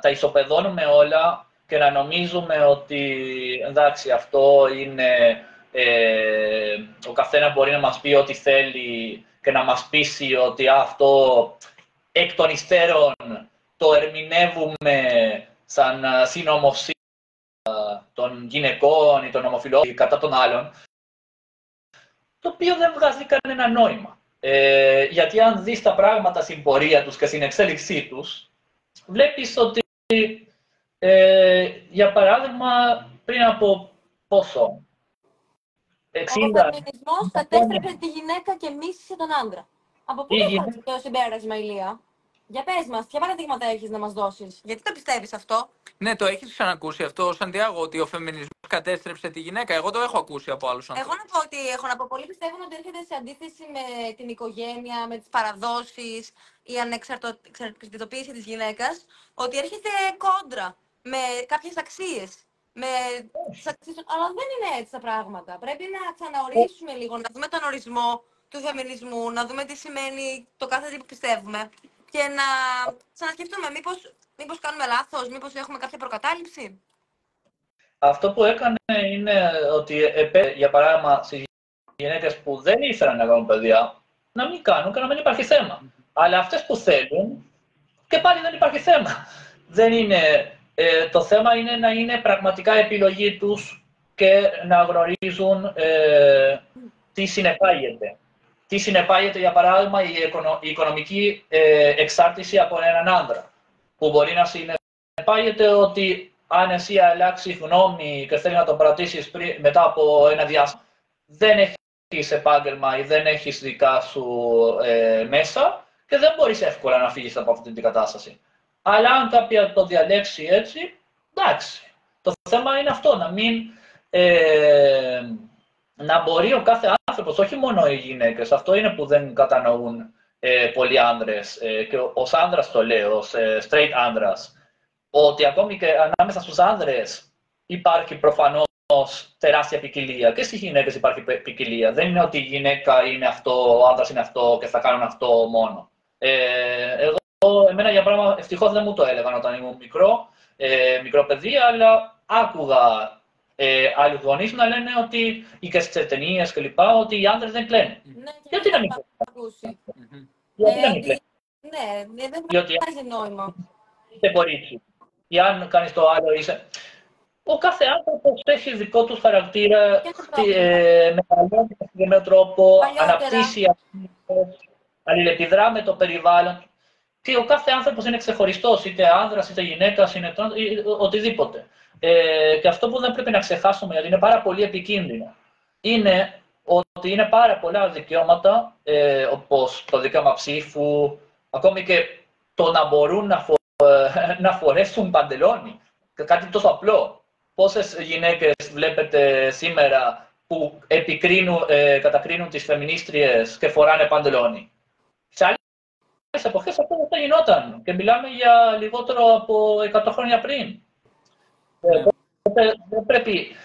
τα ισοπεδώνουμε όλα και να νομίζουμε ότι εντάξει, αυτό είναι... ο καθένας μπορεί να μας πει ό,τι θέλει και να μας πείσει ότι αυτό εκ των υστέρων το ερμηνεύουμε σαν συνωμοσία των γυναικών ή των ομοφυλόφιλων κατά των άλλων, το οποίο δεν βγάζει κανένα νόημα. Γιατί αν δεις τα πράγματα στην πορεία τους και στην εξέλιξή τους, βλέπεις ότι, για παράδειγμα, πριν από πόσο, 60... Ο φεμινισμός κατέστρεψε τη γυναίκα και μίσησε τον άντρα. Από πού το το συμπέρασμα, Ηλία? Για πες μας, ποια παραδείγματα έχεις να μας δώσεις? Γιατί το πιστεύεις αυτό? Ναι, το έχεις ξανακούσει αυτό, Σαντιάγο, ότι ο φεμινισμός κατέστρεψε τη γυναίκα? Εγώ το έχω ακούσει από άλλους ανθρώπους. Εγώ να πω ότι έχω να πω, πολλοί πιστεύουν ότι έρχεται σε αντίθεση με την οικογένεια, με τις παραδόσεις, η ανεξαρτητοποίηση της γυναίκας, ότι έρχεται κόντρα με κάποιες αξίες. Αλλά δεν είναι έτσι τα πράγματα. Πρέπει να ξαναορίσουμε λίγο, να δούμε τον ορισμό του φεμινισμού, να δούμε τι σημαίνει το κάθε τι που πιστεύουμε και να ξανασκεφτούμε μήπως κάνουμε λάθος, μήπως έχουμε κάποια προκατάληψη. Αυτό που έκανε είναι ότι, για παράδειγμα, στις γυναίκες που δεν ήθελαν να κάνουν παιδιά, να μην κάνουν και να μην υπάρχει θέμα. Αλλά αυτές που θέλουν, και πάλι δεν υπάρχει θέμα. Δεν είναι... το θέμα είναι να είναι πραγματικά επιλογή τους και να γνωρίζουν τι συνεπάγεται. Τι συνεπάγεται, για παράδειγμα, η οικονομική εξάρτηση από έναν άνδρα. Που μπορεί να συνεπάγεται ότι αν εσύ αλλάξει γνώμη και θέλει να τον κρατήσεις μετά από ένα διάστημα, δεν έχεις επάγγελμα ή δεν έχεις δικά σου μέσα και δεν μπορείς εύκολα να φύγεις από αυτή την κατάσταση. Αλλά αν κάποια το διαλέξει έτσι, εντάξει. Το θέμα είναι αυτό, να μπορεί ο κάθε άνθρωπος, όχι μόνο οι γυναίκες, αυτό είναι που δεν κατανοούν πολλοί άνδρες, και ως άνδρας το λέω, ως straight άνδρας, ότι ακόμη και ανάμεσα στους άνδρες υπάρχει προφανώς τεράστια ποικιλία. Και στις γυναίκες υπάρχει ποικιλία. Δεν είναι ότι η γυναίκα είναι αυτό, ο άνδρας είναι αυτό και θα κάνουν αυτό μόνο. Εμένα, για πράγμα, ευτυχώς δεν μου το έλεγαν όταν ήμουν μικρό παιδί, αλλά άκουγα άλλους γονείς να λένε ότι και στις ταινίες κλπ. Ότι οι άντρες δεν κλαίνουν. Ναι, γιατί να μην κλαίνουν? Γιατί να μην κλαίνουν? Ναι, δεν βγάζει νόημα. Είσαι κορίτσι. Ή αν κάνεις το άλλο, είσαι... Ο κάθε άνθρωπος έχει δικό του χαρακτήρα, μεγαλώνει με συγκεκριμένο τρόπο, αναπτύσσει, αλληλεπιδρά με το περιβάλλον. Και ο κάθε άνθρωπος είναι ξεχωριστός, είτε άνδρας, είτε γυναίκας, είτε οτιδήποτε. Και αυτό που δεν πρέπει να ξεχάσουμε, γιατί είναι πάρα πολύ επικίνδυνο, είναι ότι είναι πάρα πολλά δικαιώματα, όπως το δικαίωμα ψήφου, ακόμη και το να μπορούν να φορέσουν παντελόνι. Κάτι τόσο απλό. Πόσες γυναίκες βλέπετε σήμερα που κατακρίνουν τις φεμινίστριες και φοράνε παντελόνι? Σε άλλες εποχές αυτό δεν θα γινόταν και μιλάμε για λιγότερο από 100 χρόνια πριν. Δεν πρέπει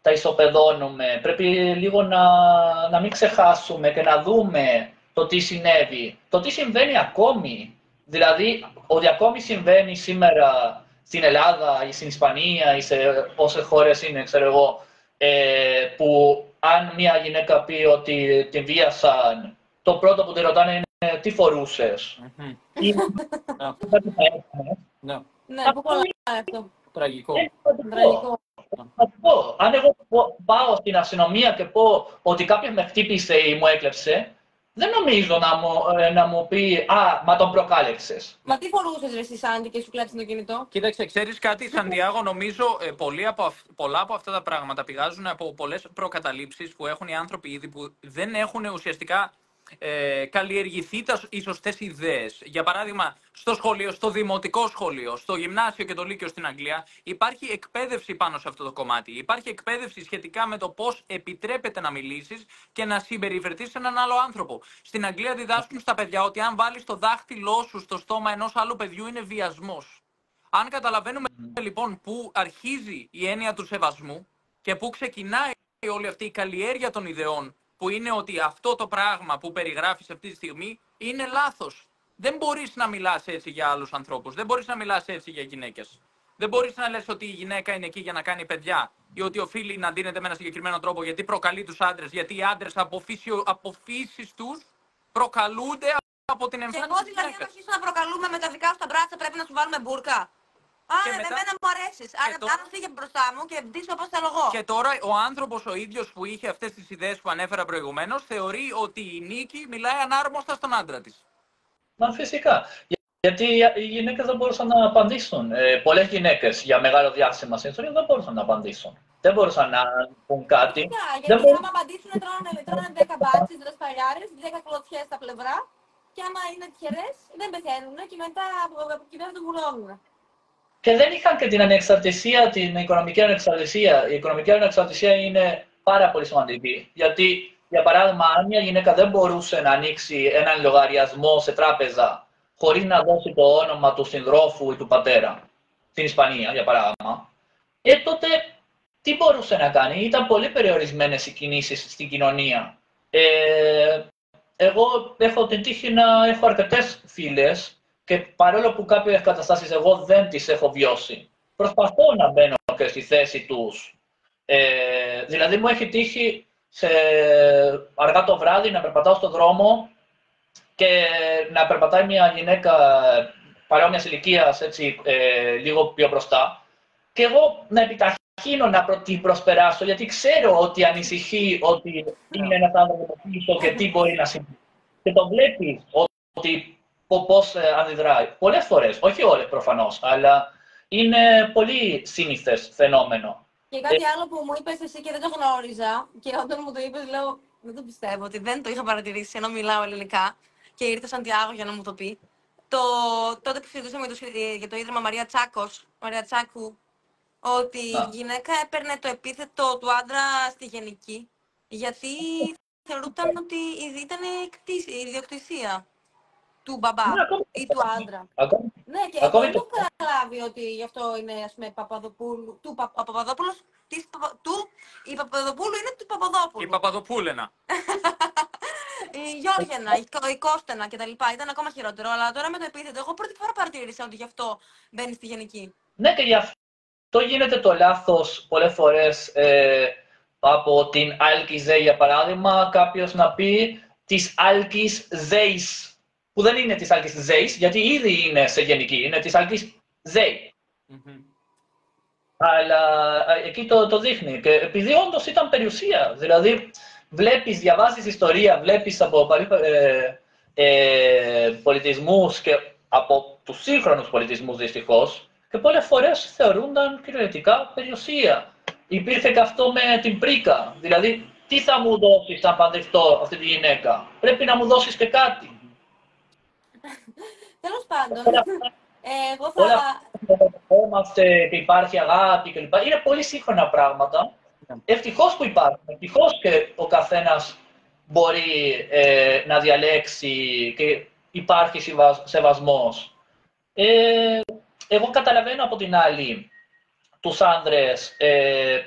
τα ισοπεδώνουμε. Πρέπει λίγο να μην ξεχάσουμε και να δούμε το τι συνέβη. Το τι συμβαίνει ακόμη. Δηλαδή, ότι ακόμη συμβαίνει σήμερα στην Ελλάδα ή στην Ισπανία ή σε όσες χώρες είναι, ξέρω εγώ, που αν μια γυναίκα πει ότι την βίασαν, το πρώτο που τη ρωτάνε είναι τι φορούσες. Ή κάτι θα έκανες. Ναι, πού κολλάει αυτό. Τραγικό. Τραγικό. Θα του πω, αν εγώ πάω στην αστυνομία και πω ότι κάποιος με χτύπησε ή μου έκλεψε, δεν νομίζω να μου πει «Α, μα τον προκάλεξες». Μα τι φορούσες ρε εσύ Σάντι και σου κλέψει το κινητό. Κοίταξε, ξέρεις κάτι, Σαντιάγο, νομίζω πολλά από αυτά τα πράγματα πηγάζουν από πολλές προκαταλήψεις που έχουν οι άνθρωποι ήδη που δεν έχουν ουσιαστικά καλλιεργηθεί οι σωστές ιδέες. Για παράδειγμα, στο σχολείο, στο δημοτικό σχολείο, στο γυμνάσιο και το λύκειο στην Αγγλία, υπάρχει εκπαίδευση πάνω σε αυτό το κομμάτι. Υπάρχει εκπαίδευση σχετικά με το πώς επιτρέπεται να μιλήσεις και να συμπεριφερθείς σε έναν άλλο άνθρωπο. Στην Αγγλία διδάσκουν στα παιδιά ότι αν βάλεις το δάχτυλό σου στο στόμα ενός άλλου παιδιού είναι βιασμός. Αν καταλαβαίνουμε λοιπόν πού αρχίζει η έννοια του σεβασμού και πού ξεκινάει όλη αυτή η καλλιέργεια των ιδεών, που είναι ότι αυτό το πράγμα που περιγράφεις αυτή τη στιγμή είναι λάθος. Δεν μπορείς να μιλάς έτσι για άλλους ανθρώπους, δεν μπορείς να μιλάς έτσι για γυναίκες. Δεν μπορείς να λες ότι η γυναίκα είναι εκεί για να κάνει παιδιά ή ότι οφείλει να ντύνεται με ένα συγκεκριμένο τρόπο γιατί προκαλεί τους άντρες, γιατί οι άντρες από φύσης τους προκαλούνται από την Και εμφάνιση εγώ της δηλαδή, αν γυναίκας. αρχίσω να προκαλούμε με τα δικά σου τα μπράτσα, πρέπει να σου βάλουμε μπουρκα. Και Άρα, μετά- εμένα μου αρέσει. Άρα, τώρα- άρα φύγε μπροστά μου και ντύσω όπως θέλω εγώ. Και τώρα ο άνθρωπος ο ίδιος που είχε αυτές τις ιδέες που ανέφερα προηγουμένως θεωρεί ότι η Νίκη μιλάει ανάρμοστα στον άντρα της. Μα φυσικά. Γιατί οι γυναίκες δεν μπορούσαν να απαντήσουν. Πολλές γυναίκες για μεγάλο διάστημα στην ιστορία δεν μπορούσαν να απαντήσουν. Δεν μπορούσαν να πούν κάτι. Φυσικά, Δεν γιατί μπορούσαν. άμα απαντήσουν τρώνε 10 μπάτσες, 10 σπαλιάρες, 10 κλωτσιές στα πλευρά και άμα είναι τυχερές δεν πεθαίνουν και μετά από εκεί πέρα τον βουλώνουν. Και δεν είχαν και την ανεξαρτησία, την οικονομική ανεξαρτησία. Η οικονομική ανεξαρτησία είναι πάρα πολύ σημαντική. Γιατί, για παράδειγμα, αν μια γυναίκα δεν μπορούσε να ανοίξει έναν λογαριασμό σε τράπεζα χωρίς να δώσει το όνομα του συντρόφου ή του πατέρα, στην Ισπανία, για παράδειγμα, τότε τι μπορούσε να κάνει. Ήταν πολύ περιορισμένες οι κινήσεις στην κοινωνία. Εγώ έχω την τύχη να έχω αρκετές φίλες και παρόλο που κάποιες καταστάσεις εγώ δεν τις έχω βιώσει, προσπαθώ να μπαίνω και στη θέση τους. Δηλαδή μου έχει τύχει αργά το βράδυ να περπατάω στον δρόμο και να περπατάει μια γυναίκα παρόμοιας ηλικίας, έτσι, λίγο πιο μπροστά και εγώ να επιταχύνω να την προσπεράσω γιατί ξέρω ότι ανησυχεί ότι είναι ένας άνθρωπος πίσω και τι μπορεί να συμβεί. Και το βλέπεις ότι πώς αντιδράει. Πολλές φορές, όχι όλες προφανώς, αλλά είναι πολύ σύνηθες φαινόμενο. Και κάτι άλλο που μου είπες εσύ και δεν το γνώριζα και όταν μου το είπες λέω δεν το πιστεύω ότι δεν το είχα παρατηρήσει ενώ μιλάω ελληνικά και ήρθε ο Σαντιάγο για να μου το πει. Τότε που συζητούσαμε για το Ίδρυμα Μαρία Τσάκου, ότι η γυναίκα έπαιρνε το επίθετο του άντρα στη γενική γιατί θεωρούταν ότι ήταν η ιδιοκτησία του μπαμπά ή του άντρα. Ναι, και εγώ δεν έχω καταλάβει ότι γι' αυτό είναι, ας πούμε, Παπαδοπούλου, η Παπαδοπούλου είναι του Παπαδόπουλου. Η Παπαδοπούλενα. Η Γιώργενα, η Κώστενα κτλ. Ήταν ακόμα χειρότερο, αλλά τώρα με το επίθετο, εγώ πρώτη φορά παρατήρησα ότι γι' αυτό μπαίνει στη γενική. Ναι, και γι' αυτό γίνεται το λάθος πολλές φορές από την Άλκη Ζέη, για παράδειγμα, κάποιος να πει της Άλκης Ζέης, που δεν είναι της Άλκης Ζέης, γιατί ήδη είναι σε γενική, είναι της Άλκης Ζέη. Αλλά εκεί το δείχνει. Και επειδή όντως ήταν περιουσία, δηλαδή διαβάζεις ιστορία, βλέπεις από πολιτισμούς και από τους σύγχρονους πολιτισμούς δυστυχώς, και πολλές φορές θεωρούνταν κυριολεκτικά περιουσία. Υπήρχε και αυτό με την πρίκα, δηλαδή τι θα μου δώσεις αν παντρευτώ αυτή τη γυναίκα, πρέπει να μου δώσεις και κάτι. Τέλος πάντων, εγώ θα... Δεχόμαστε και υπάρχει αγάπη κλπ. Είναι πολύ σύγχρονα πράγματα. Ευτυχώς που υπάρχουν. Ευτυχώς και ο καθένας μπορεί να διαλέξει και υπάρχει σεβασμός. Εγώ καταλαβαίνω από την άλλη τους άνδρες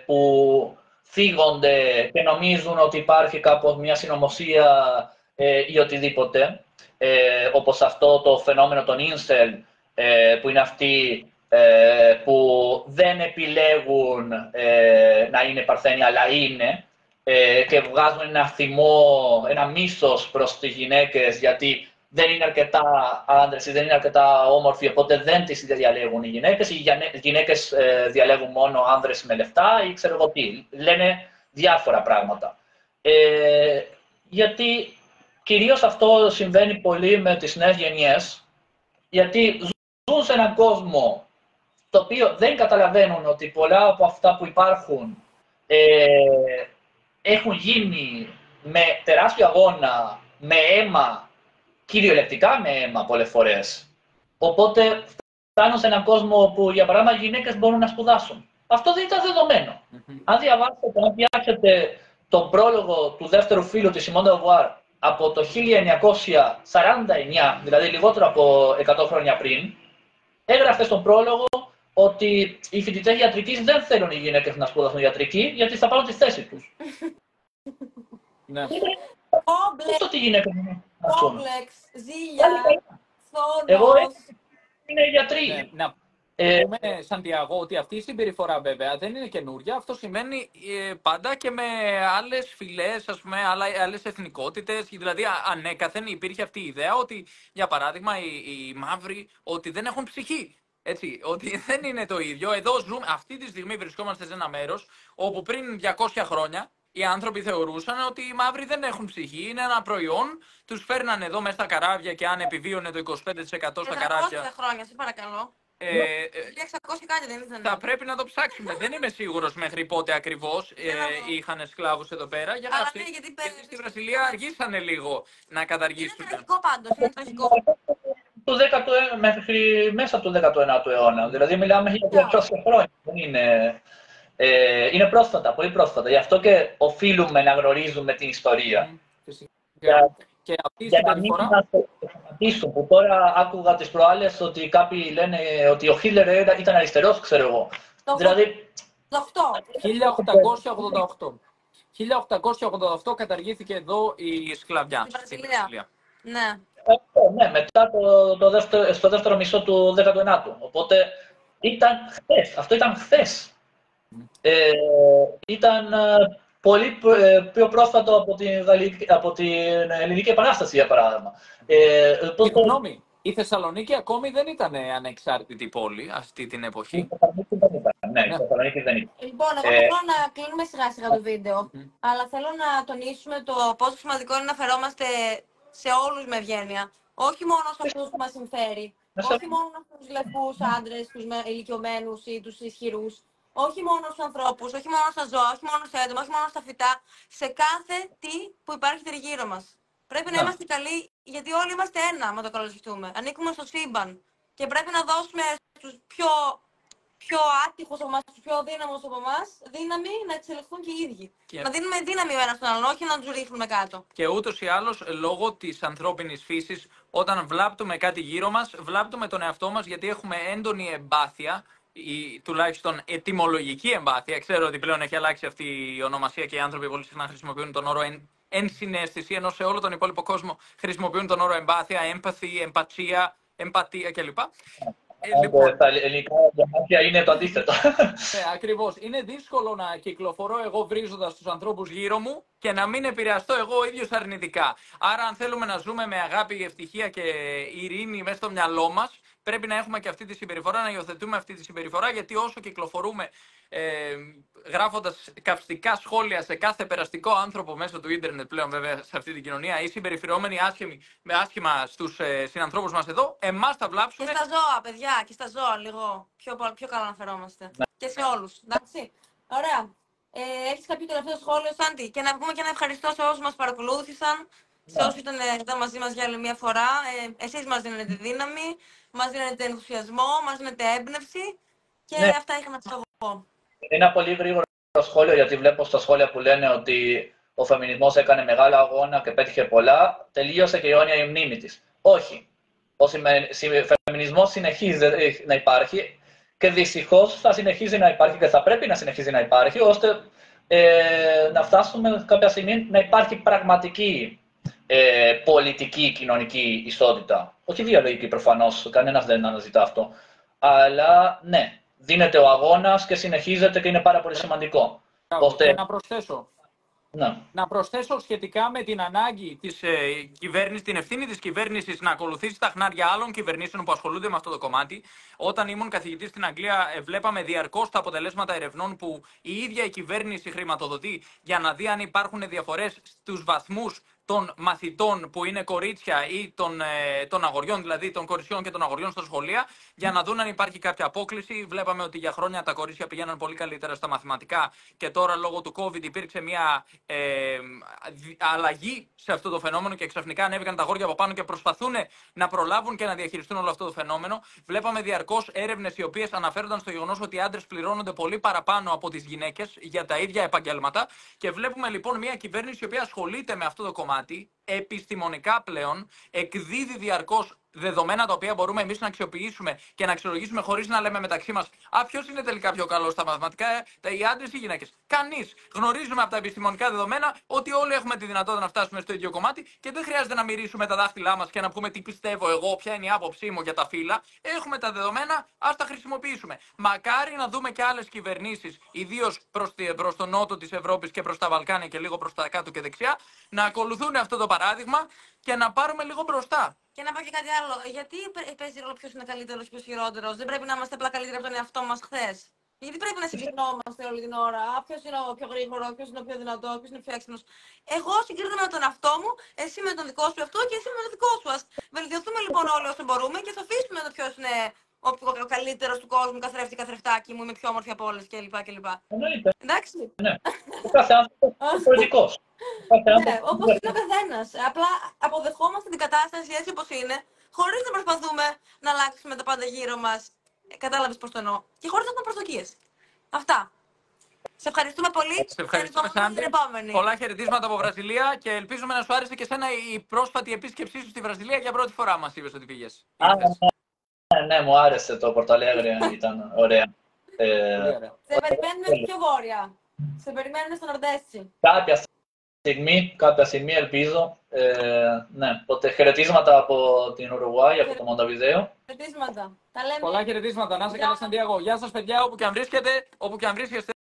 που θίγονται και νομίζουν ότι υπάρχει κάπως μια συνωμοσία ή οτιδήποτε, όπως αυτό το φαινόμενο των incel, που είναι αυτοί που δεν επιλέγουν να είναι παρθένοι, αλλά είναι, και βγάζουν ένα θυμό, ένα μίσος προς τις γυναίκες, γιατί δεν είναι αρκετά άντρες ή δεν είναι αρκετά όμορφοι, οπότε δεν τις διαλέγουν οι γυναίκες. Οι γυναίκες διαλέγουν μόνο άνδρες με λεφτά ή ξέρω εγώ τι. Λένε διάφορα πράγματα. Γιατί κυρίως αυτό συμβαίνει πολύ με τις νέες γενιές, γιατί ζουν σε έναν κόσμο το οποίο δεν καταλαβαίνουν ότι πολλά από αυτά που υπάρχουν έχουν γίνει με τεράστιο αγώνα, με αίμα, κυριολεκτικά με αίμα πολλές φορές. Οπότε φτάνουν σε έναν κόσμο που, για παράδειγμα, οι γυναίκες μπορούν να σπουδάσουν. Αυτό δεν ήταν δεδομένο. Αν διαβάσετε, αν πιάσετε τον πρόλογο του δεύτερου φίλου της Simone de Beauvoir από το 1949, δηλαδή λιγότερο από 100 χρόνια πριν, έγραφε στον πρόλογο ότι οι φοιτητές ιατρικής δεν θέλουν οι γυναίκες να σπουδάσουν ιατρική, γιατί θα πάρουν τη θέση τους. Ναι. Κόμπλεξ, ζήλια, Εγώ θόνος. είναι γιατροί. Ναι, να πούμε, Σαντιάγο, ότι αυτή η συμπεριφορά βέβαια δεν είναι καινούρια. Αυτό σημαίνει πάντα και με άλλες φυλές, ας πούμε, άλλες εθνικότητες. Δηλαδή, ανέκαθεν υπήρχε αυτή η ιδέα ότι, για παράδειγμα, οι μαύροι ότι δεν έχουν ψυχή. Έτσι, ότι δεν είναι το ίδιο. Εδώ ζούμε, αυτή τη στιγμή βρισκόμαστε σε ένα μέρος όπου πριν 200 χρόνια οι άνθρωποι θεωρούσαν ότι οι μαύροι δεν έχουν ψυχή, είναι ένα προϊόν, τους φέρνανε εδώ μέσα στα καράβια και αν επιβίωνε το 25% στα καράβια. 400 χρόνια, σε παρακαλώ. 1600 κάτι δεν ήταν. Θα πρέπει να το ψάξουμε. Δεν είμαι σίγουρος μέχρι πότε ακριβώς είχαν σκλάβους εδώ πέρα. Αλλά ναι, γιατί στη Βραζιλία αργήσανε λίγο να καταργήσουν. Είναι τραγικό πάντως, είναι τραγικό. Μέχρι μέσα του 19ου αιώνα. Δηλαδή μιλάμε για 200 χρόνια. Δεν είναι, είναι πρόσφατα, πολύ πρόσφατα. Γι' αυτό και οφείλουμε να γνωρίζουμε την ιστορία. Και αυτή η για να μην συμπεριφορά. μας σταματήσουν, που τώρα άκουγα τις προάλλες ότι κάποιοι λένε ότι ο Χίτλερ ήταν αριστερός, ξέρω εγώ. Δηλαδή... Το 1888. 1888 καταργήθηκε εδώ η σκλαβιά. Στην Βραζιλία. Ναι. Ναι, μετά στο δεύτερο μισό του 19ου. Οπότε ήταν χθες. Αυτό ήταν χθες. Ήταν πολύ πιο πρόσφατο από την Ελληνική Επανάσταση, για παράδειγμα. Συγγνώμη, η Θεσσαλονίκη ακόμη δεν ήταν ανεξάρτητη πόλη αυτή την εποχή. Η Θεσσαλονίκη δεν ήταν. Ναι, η Θεσσαλονίκη δεν ήταν. Λοιπόν, εγώ θέλω να κλείνουμε σιγά σιγά το βίντεο, αλλά θέλω να τονίσουμε το πόσο σημαντικό είναι να φερόμαστε σε όλους με ευγένεια. Όχι μόνο σε αυτούς που μας συμφέρει, όχι μόνο στους λευκούς άντρες, τους ηλικιωμένους ή τους ισχυρούς, όχι μόνο στους ανθρώπους, όχι μόνο στα ζώα, όχι μόνο στα έντομα, όχι μόνο στα φυτά, σε κάθε τι που υπάρχει τριγύρω μας. Πρέπει να είμαστε καλοί, γιατί όλοι είμαστε ένα, άμα το καλοσκεφτούμε. Ανήκουμε στο σύμπαν και πρέπει να δώσουμε στους πιο άτυχους από εμάς, στους πιο αδύναμους από εμάς, δύναμη να εξελιχθούν και οι ίδιοι. Να δίνουμε δύναμη ο ένας στον άλλον, όχι να τους ρίχνουμε κάτω. Και ούτως ή άλλως, λόγω της ανθρώπινης φύσης, όταν βλάπτουμε κάτι γύρω μας, βλάπτουμε τον εαυτό μας, γιατί έχουμε έντονη εμπάθεια, ή τουλάχιστον ετυμολογική εμπάθεια. Ξέρω ότι πλέον έχει αλλάξει αυτή η ονομασία και οι άνθρωποι πολύ συχνά χρησιμοποιούν τον όρο ενσυναίσθηση, ενώ σε όλο τον υπόλοιπο κόσμο χρησιμοποιούν τον όρο εμπάθεια, έμπαθη, εμπατία κλπ. Λοιπόν, στα ελληνικά διαμάτια είναι το αντίθετο. Ακριβώς. Είναι δύσκολο να κυκλοφορώ εγώ βρίζοντας τους ανθρώπους γύρω μου και να μην επηρεαστώ εγώ ίδιος αρνητικά. Άρα, αν θέλουμε να ζούμε με αγάπη, ευτυχία και ειρήνη μέσα στο μυαλό μας, πρέπει να έχουμε και αυτή τη συμπεριφορά, να υιοθετούμε αυτή τη συμπεριφορά, γιατί όσο κυκλοφορούμε γράφοντας καυστικά σχόλια σε κάθε περαστικό άνθρωπο μέσω του ίντερνετ πλέον βέβαια σε αυτή την κοινωνία ή συμπεριφερόμενοι άσχημα στους συνανθρώπους μας εδώ, εμάς θα βλάψουν. Και στα ζώα, παιδιά, και στα ζώα λίγο πιο καλά να φερόμαστε. Και σε όλους, εντάξει. Ωραία. Έχεις κάποιο τελευταίο σχόλιο, Σάντι? Και να πούμε και ένα ευχαριστώ σε όσους μας παρακολούθησαν, σε όσους ήταν εδώ μαζί μας για άλλη μια φορά. Εσείς μας δίνετε δύναμη, μας δίνετε ενθουσιασμό, μας δίνετε έμπνευση και αυτά είχα να σας πω. Ένα πολύ γρήγορο σχόλιο, γιατί βλέπω στα σχόλια που λένε ότι ο φεμινισμός έκανε μεγάλο αγώνα και πέτυχε πολλά, τελείωσε και η αιώνια η μνήμη της. Όχι. Ο φεμινισμός συνεχίζει να υπάρχει και δυστυχώς θα συνεχίζει να υπάρχει και θα πρέπει να συνεχίζει να υπάρχει, ώστε να φτάσουμε κάποια στιγμή να υπάρχει πραγματική πολιτική, κοινωνική ισότητα. Όχι βιολογική προφανώς, κανένας δεν αναζητά αυτό. Αλλά ναι, δίνεται ο αγώνας και συνεχίζεται και είναι πάρα πολύ σημαντικό. Και να προσθέσω. Ναι. Να προσθέσω σχετικά με την ανάγκη της κυβέρνησης, την ευθύνη της κυβέρνησης να ακολουθήσει τα χνάρια άλλων κυβερνήσεων που ασχολούνται με αυτό το κομμάτι. Όταν ήμουν καθηγητής στην Αγγλία, βλέπαμε διαρκώς τα αποτελέσματα ερευνών που η ίδια η κυβέρνηση χρηματοδοτεί για να δει αν υπάρχουν διαφορές στους βαθμούς των μαθητών που είναι κορίτσια ή των αγοριών, δηλαδή των κοριτσιών και των αγοριών στα σχολεία, για να δουν αν υπάρχει κάποια απόκληση. Βλέπαμε ότι για χρόνια τα κορίτσια πηγαίναν πολύ καλύτερα στα μαθηματικά και τώρα λόγω του COVID υπήρξε μια αλλαγή σε αυτό το φαινόμενο και ξαφνικά ανέβηκαν τα αγόρια από πάνω και προσπαθούν να προλάβουν και να διαχειριστούν όλο αυτό το φαινόμενο. Βλέπαμε διαρκώς έρευνες οι οποίες αναφέρονταν στο γεγονός ότι οι άντρες πληρώνονται πολύ παραπάνω από τις γυναίκες για τα ίδια επαγγέλματα. Και βλέπουμε λοιπόν μια κυβέρνηση η οποία ασχολείται με αυτό το κομμάτι, επιστημονικά πλέον, εκδίδει διαρκώς δεδομένα τα οποία μπορούμε εμείς να αξιοποιήσουμε και να αξιολογήσουμε χωρίς να λέμε μεταξύ μας ποιος είναι τελικά πιο καλός στα μαθηματικά, οι άντρες ή οι γυναίκες. Κανείς. Γνωρίζουμε από τα επιστημονικά δεδομένα ότι όλοι έχουμε τη δυνατότητα να φτάσουμε στο ίδιο κομμάτι και δεν χρειάζεται να μυρίσουμε τα δάχτυλά μας και να πούμε τι πιστεύω εγώ, ποια είναι η άποψή μου για τα φύλλα. Έχουμε τα δεδομένα, ας τα χρησιμοποιήσουμε. Μακάρι να δούμε και άλλες κυβερνήσεις, ιδίως προς τον νότο της Ευρώπης και προς τα Βαλκάνια και λίγο προς τα κάτω και δεξιά, να ακολουθούν αυτό το παράδειγμα και να πάρουμε λίγο μπροστά. Και να πω και κάτι άλλο. Γιατί παίζει ρόλο ποιος είναι καλύτερος, ποιος χειρότερος? Δεν πρέπει να είμαστε απλά καλύτεροι από τον εαυτό μας χθες? Γιατί πρέπει να συγκρινόμαστε όλη την ώρα? Ποιος είναι ο πιο γρήγορο, ποιος είναι ο πιο δυνατό, ποιος είναι ο πιο έξυπνος? Εγώ συγκρίνομαι με τον εαυτό μου, εσύ με τον δικό σου εαυτό και εσύ με τον δικό σου. Ας βελτιωθούμε λοιπόν όλοι όσο μπορούμε και θα αφήσουμε το ποιος είναι ο καλύτερος του κόσμου, καθρέφτη, καθρεφτάκι μου, είμαι πιο όμορφη από όλες κλπ. Εννοείται. Εντάξει. Ναι. Ο κάθε άνθρωπος είναι διαφορετικός. Ναι, όπως είναι ο καθένας. Απλά αποδεχόμαστε την κατάσταση έτσι όπως είναι, χωρίς να προσπαθούμε να αλλάξουμε τα πάντα γύρω μας. Κατάλαβες πώς το εννοώ? Και χωρίς να έχουμε προσδοκίες. Αυτά. Σε ευχαριστούμε πολύ. Σε ευχαριστούμε, Σάντι. Πολλά χαιρετίσματα από Βραζιλία και ελπίζουμε να σου άρεσε και σένα η πρόσφατη επίσκεψή σου στη Βραζιλία. Για πρώτη φορά μας είπες ότι πήγες. Ναι, μου άρεσε το Πορτοαλέγρε, ήταν ωραία. Σε περιμένουμε πιο βόρεια. Σε περιμένουμε στο Νορντέσι. Κάποια στιγμή ελπίζω. Ναι, οπότε χαιρετίσματα από την Ουρουγουάη, από το Μονταβιδέο. Χαιρετίσματα. Τα λέμε. Πολλά χαιρετίσματα. Να είστε καλά, Σαντιάγο. Γεια σας, παιδιά, όπου και αν βρίσκεστε.